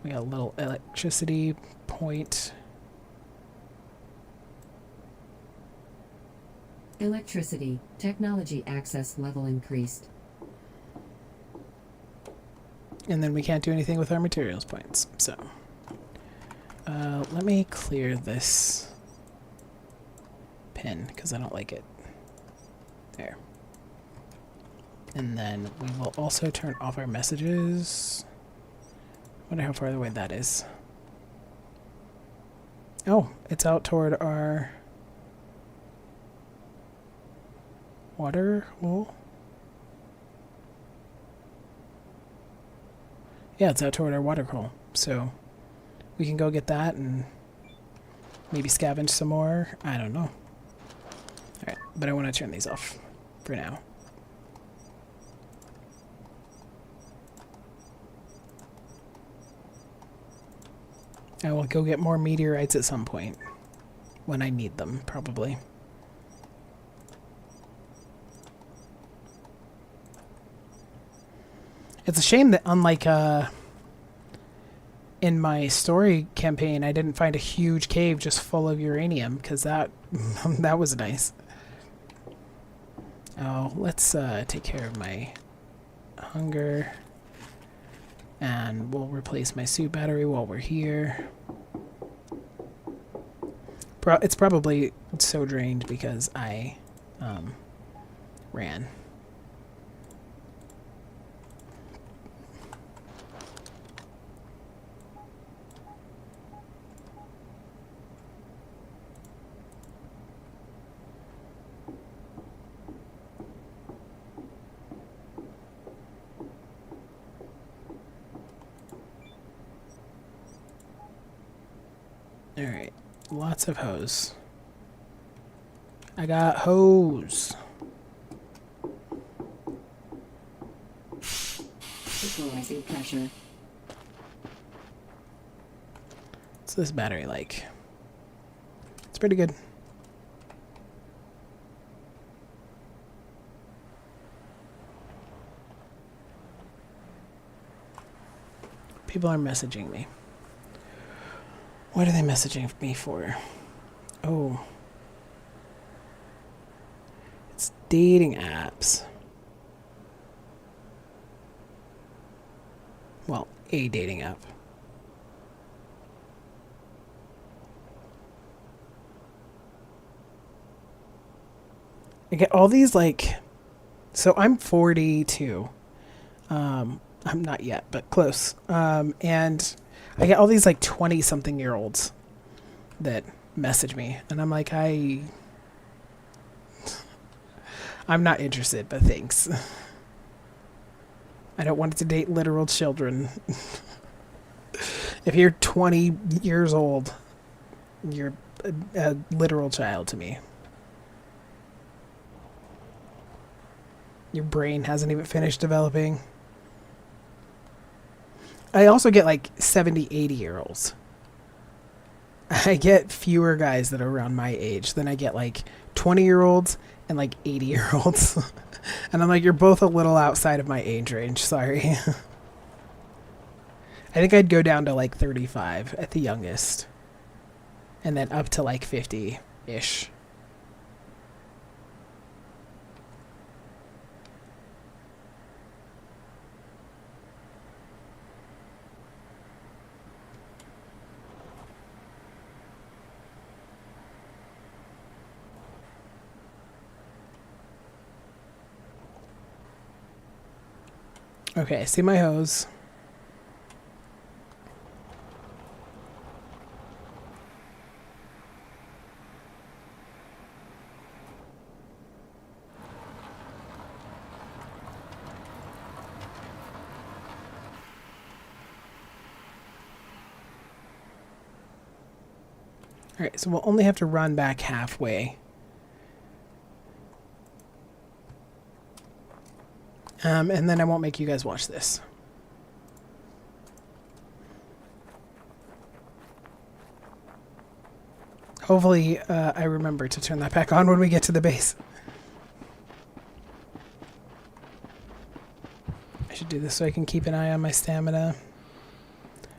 We got a little electricity point. Electricity. Technology access level increased. And then we can't do anything with our materials points. So, let me clear this pin because I don't like it. There. And then we will also turn off our messages. Wonder how far away that is. Oh, it's out toward our water hole. Yeah, it's out toward our water hole. So we can go get that and maybe scavenge some more. I don't know. Alright, but I want to turn these off for now. I will go get more meteorites at some point. When I need them, probably. It's a shame that unlike in my story campaign, I didn't find a huge cave just full of uranium, because that that was nice. Oh, let's take care of my hunger. And we'll replace my suit battery while we're here. It's probably so drained because I ran. Alright, lots of hose. I got hose. Equalizing pressure. What's this battery like? It's pretty good. People are messaging me. What are they messaging me for? Oh. It's dating apps. Well, a dating app. I get all these like... So I'm 42. I'm not yet, but close. And... I get all these like 20-something-year-olds that message me, and I'm like, I'm not interested, but thanks. I don't want to date literal children. If you're 20 years old, you're a literal child to me. Your brain hasn't even finished developing. I also get like 70, 80-year-olds. I get fewer guys that are around my age than I get like 20-year-olds and like 80-year-olds. And I'm like, you're both a little outside of my age range, sorry. I think I'd go down to like 35 at the youngest. And then up to like 50-ish. Okay, see my hose. Alright, so we'll only have to run back halfway. And then I won't make you guys watch this. Hopefully, I remember to turn that back on when we get to the base. should do this so I can keep an eye on my stamina.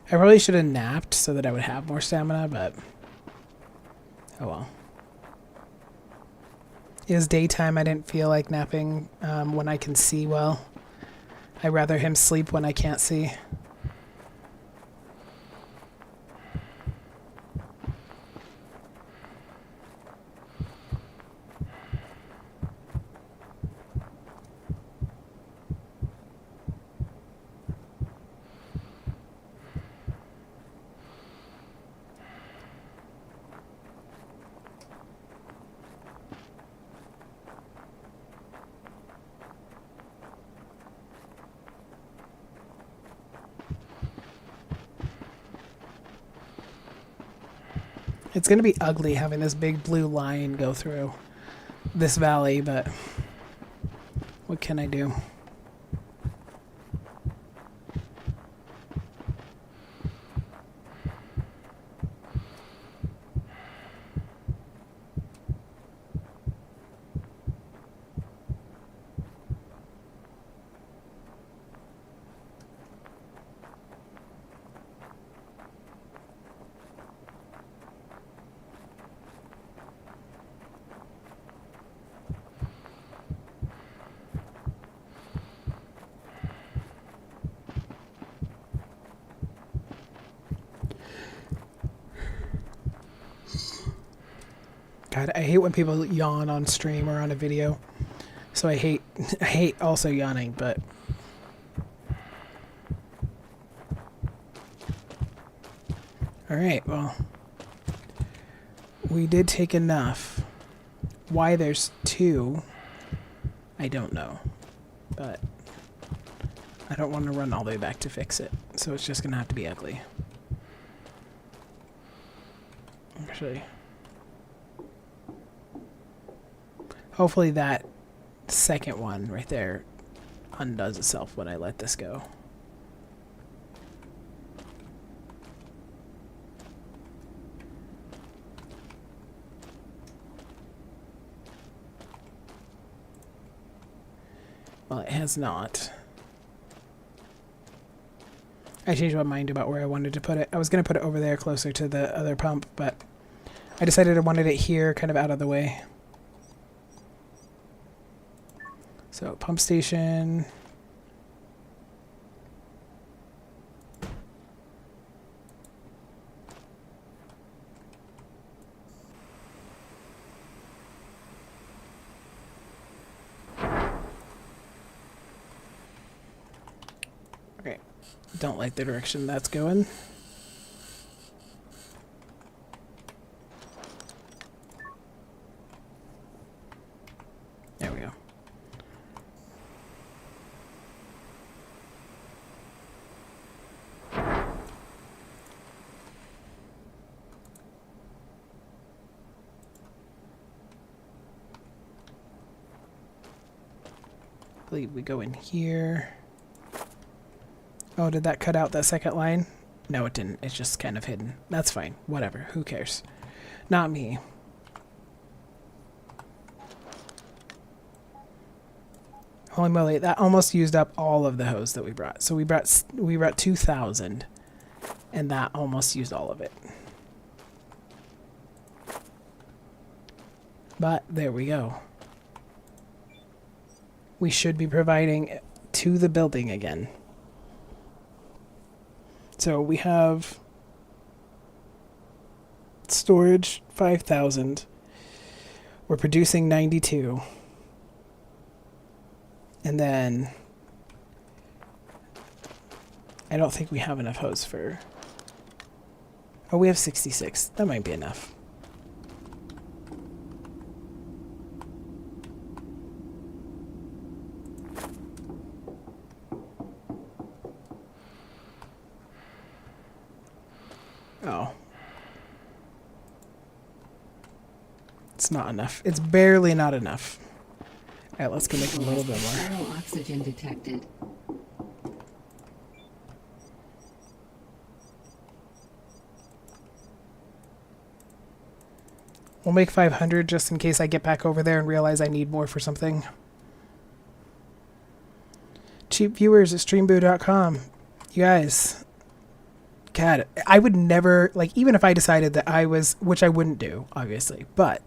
I probably should have napped so that I would have more stamina, but oh well. It was daytime. I didn't feel like napping when I can see well. I'd rather him sleep when I can't see. It's going to be ugly having this big blue line go through this valley, but what can I do? God, I hate when people yawn on stream or on a video. So I hate also yawning, but all right, well, we did take enough. Why there's two, I don't know, but I don't want to run all the way back to fix it, so it's just gonna have to be ugly. Actually, hopefully that second one right there undoes itself when I let this go. Well, it has not. I changed my mind about where I wanted to put it. I was going to put it over there closer to the other pump, but I decided I wanted it here, kind of out of the way. So, pump station. Okay. Don't like the direction that's going. There we go. I believe we go in here. Oh, did that cut out that second line? No, it didn't. It's just kind of hidden. That's fine. Whatever. Who cares? Not me. Holy moly, that almost used up all of the hose that we brought. So we brought 2,000, and that almost used all of it. But there we go. We should be providing to the building again. So we have storage 5,000. We're producing 92. And then I don't think we have enough hose for... Oh, we have 66. That might be enough. Oh. It's not enough. It's barely not enough. Alright, let's go make a little bit more. Zero oxygen detected. We'll make 500 just in case I get back over there and realize I need more for something. cheap viewers at streamboo.com. You guys, God, I would never, like, even if I decided that I was, which I wouldn't do, obviously, but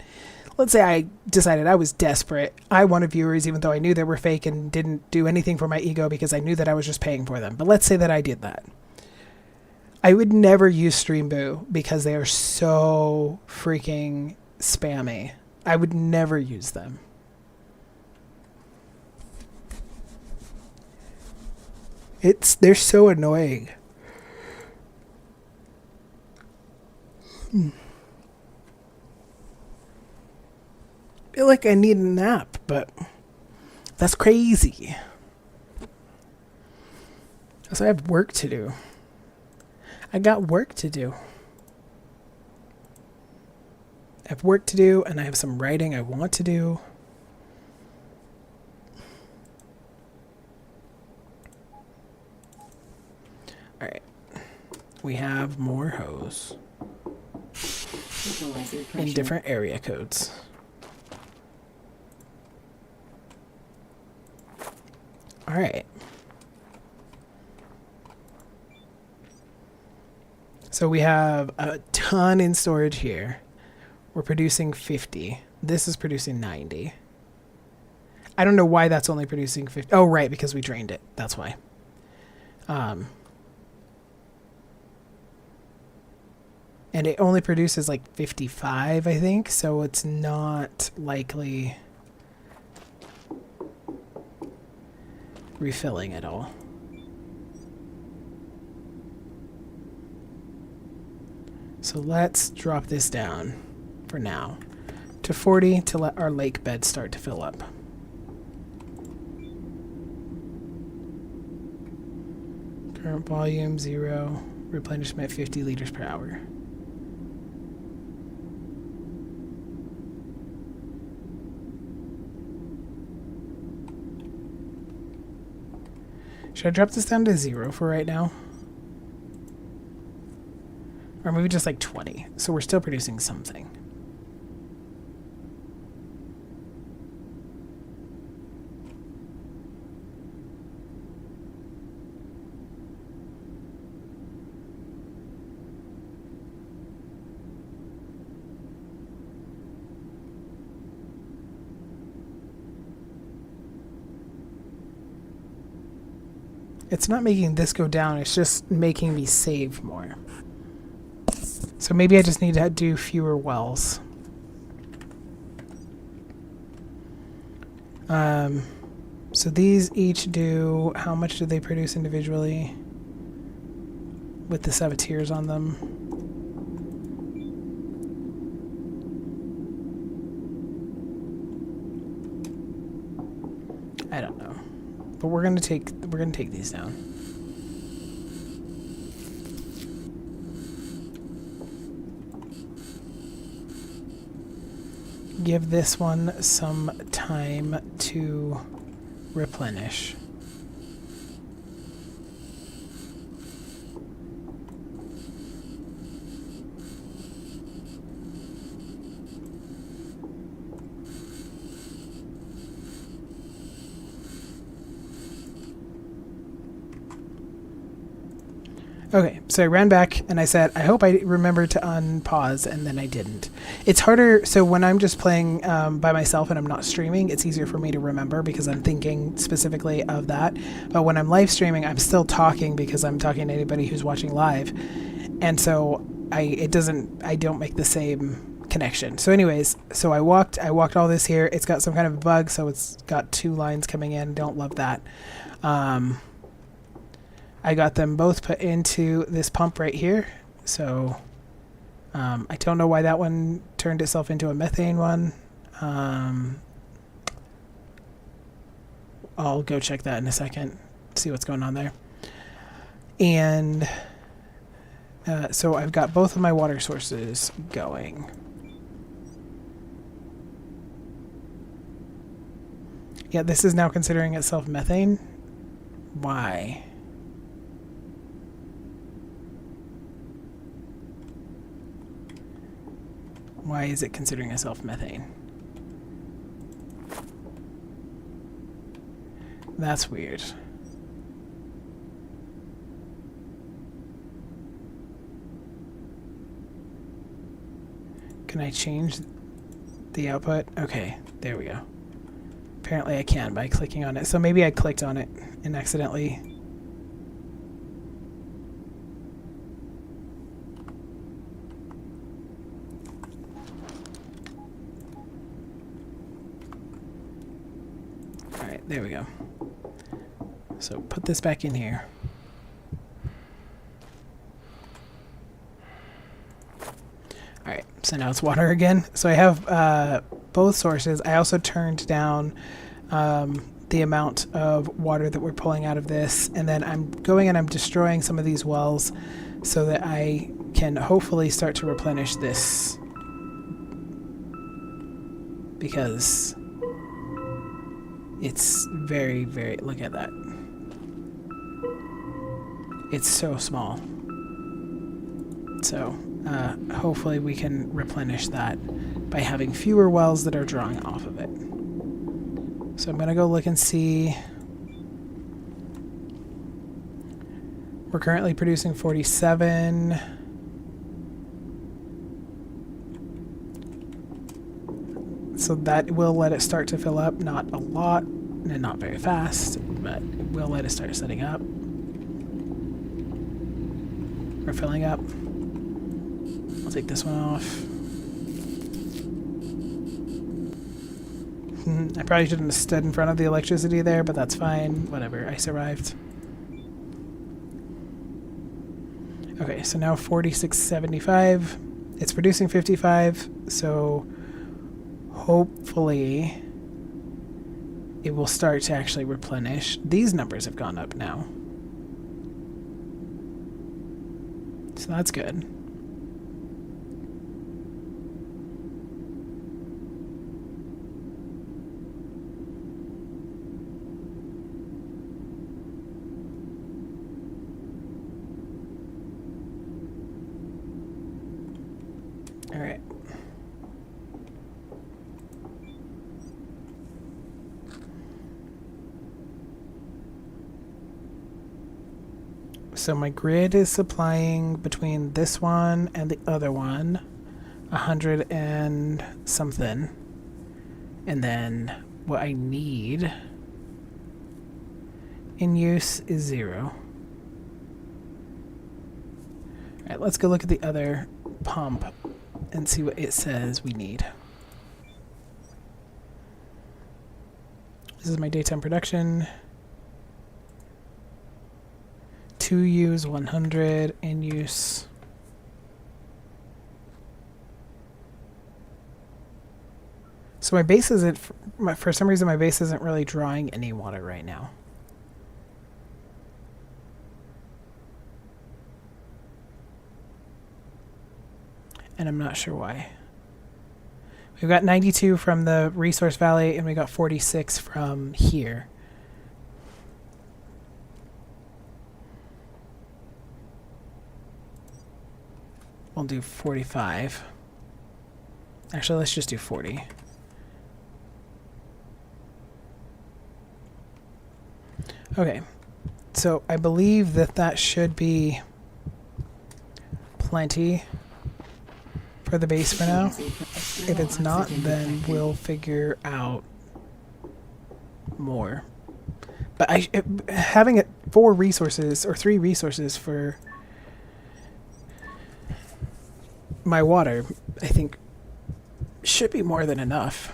let's say I decided I was desperate. I wanted viewers even though I knew they were fake and didn't do anything for my ego because I knew that I was just paying for them. But let's say that I did that. I would never use Streamboo because they are so freaking spammy. I would never use them. They're so annoying. I feel like I need a nap, but that's crazy. So I have work to do. I got work to do. I have work to do, and I have some writing I want to do. All right. We have more hose in different area codes. All right. So we have a ton in storage here. We're producing 50. This is producing 90. I don't know why that's only producing 50. Oh, right, because we drained it. That's why. And it only produces like 55, I think, so it's not likely refilling at all. So let's drop this down for now to 40 to let our lake bed start to fill up. Current volume 0, replenishment 50 liters per hour. Should I drop this down to 0 for right now? Or maybe just like 20. So we're still producing something. It's not making this go down, it's just making me save more. So maybe I just need to do fewer wells. So these each do, how much do they produce individually? With the saboteurs on them. I don't know. But we're gonna take these down. Give this one some time to replenish. Okay, so I ran back and I said, I hope I remember to unpause, and then I didn't. It's harder, so when I'm just playing by myself and I'm not streaming, it's easier for me to remember because I'm thinking specifically of that. But when I'm live streaming, I'm still talking because I'm talking to anybody who's watching live. And so I don't make the same connection. So anyways, so I walked all this here. It's got some kind of bug, so it's got 2 lines coming in. Don't love that. I got them both put into this pump right here. So I don't know why that one turned itself into a methane one. I'll go check that in a second, see what's going on there. And so I've got both of my water sources going. Yeah, this is now considering itself methane. Why? Why is it considering itself methane? That's weird. Can I change the output? Okay, there we go. Apparently I can by clicking on it. So maybe I clicked on it and accidentally. All right, there we go. So put this back in here. All right, so now it's water again. So I have both sources. I also turned down the amount of water that we're pulling out of this, and then I'm going and I'm destroying some of these wells so that I can hopefully start to replenish this, because it's very, very, look at that. It's so small. So hopefully we can replenish that by having fewer wells that are drawing off of it. So I'm going to go look and see. We're currently producing 47. So that will let it start to fill up. Not a lot, and not very fast, but it will let it start setting up. Or filling up. I'll take this one off. I probably shouldn't have stood in front of the electricity there, but that's fine. Whatever, I survived. Okay, so now 4675. It's producing 55, so hopefully it will start to actually replenish. These numbers have gone up now. So that's good. All right. So my grid is supplying between this one and the other one 100 and something. And then what I need in use is 0. All right, let's go look at the other pump and see what it says we need. This is my daytime production. 2 use 100 in use. So my base isn't, for some reason my base isn't really drawing any water right now. And I'm not sure why. We've got 92 from the resource valley and we got 46 from here. We'll do 45. Actually, let's just do 40. Okay, so I believe that that should be plenty for the base for now. If it's not, then we'll figure out more. But having 4 resources or 3 resources for my water, I think, should be more than enough.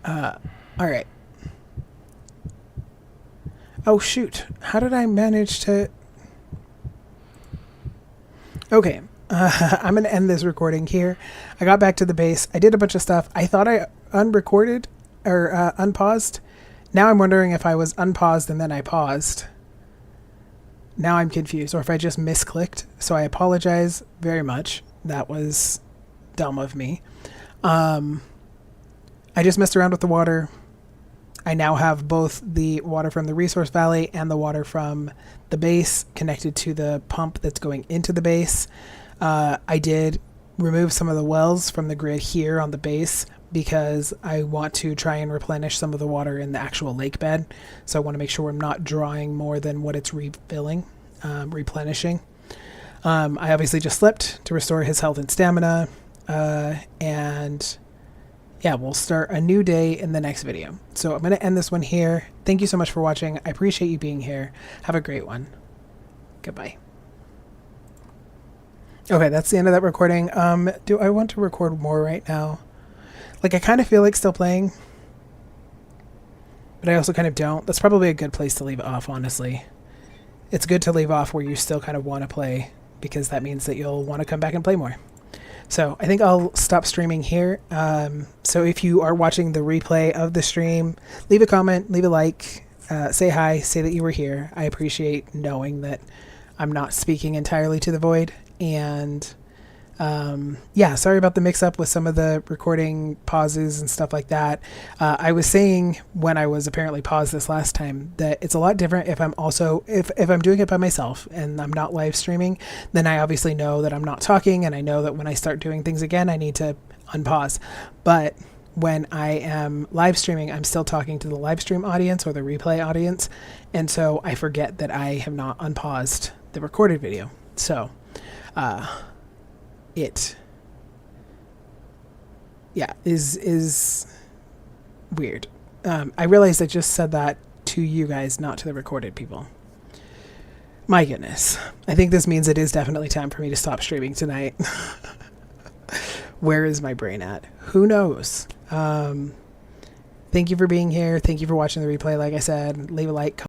All right. Oh shoot! How did I manage to? Okay, I'm gonna end this recording here. I got back to the base. I did a bunch of stuff. I thought I unrecorded or unpaused. Now I'm wondering if I was unpaused and then I paused. Now I'm confused, or if I just misclicked. So I apologize very much. That was dumb of me. I just messed around with the water. I now have both the water from the resource valley and the water from the base connected to the pump that's going into the base. I did remove some of the wells from the grid here on the base because I want to try and replenish some of the water in the actual lake bed. So I want to make sure I'm not drawing more than what it's refilling, replenishing. I obviously just slept to restore his health and stamina. And yeah, we'll start a new day in the next video. So I'm going to end this one here. Thank you so much for watching. I appreciate you being here. Have a great one. Goodbye. Okay, that's the end of that recording. Do I want to record more right now? Like, I kind of feel like still playing, but I also kind of don't. That's probably a good place to leave it off, honestly. It's good to leave off where you still kind of want to play, because that means that you'll want to come back and play more. So I think I'll stop streaming here. So if you are watching the replay of the stream, leave a comment, leave a like, say hi, say that you were here. I appreciate knowing that I'm not speaking entirely to the void. And yeah, sorry about the mix-up with some of the recording pauses and stuff like that. I was saying when I was apparently paused this last time that it's a lot different if I'm also if I'm doing it by myself and I'm not live streaming. Then I obviously know that I'm not talking, and I know that when I start doing things again, I need to unpause. But when I am live streaming, I'm still talking to the live stream audience or the replay audience, and so I forget that I have not unpaused the recorded video. So it is weird. I realized I just said that to you guys, not to the recorded people. My goodness. I think this means it is definitely time for me to stop streaming tonight. Where is my brain at? Who knows? Thank you for being here. Thank you for watching the replay. Like I said, leave a like,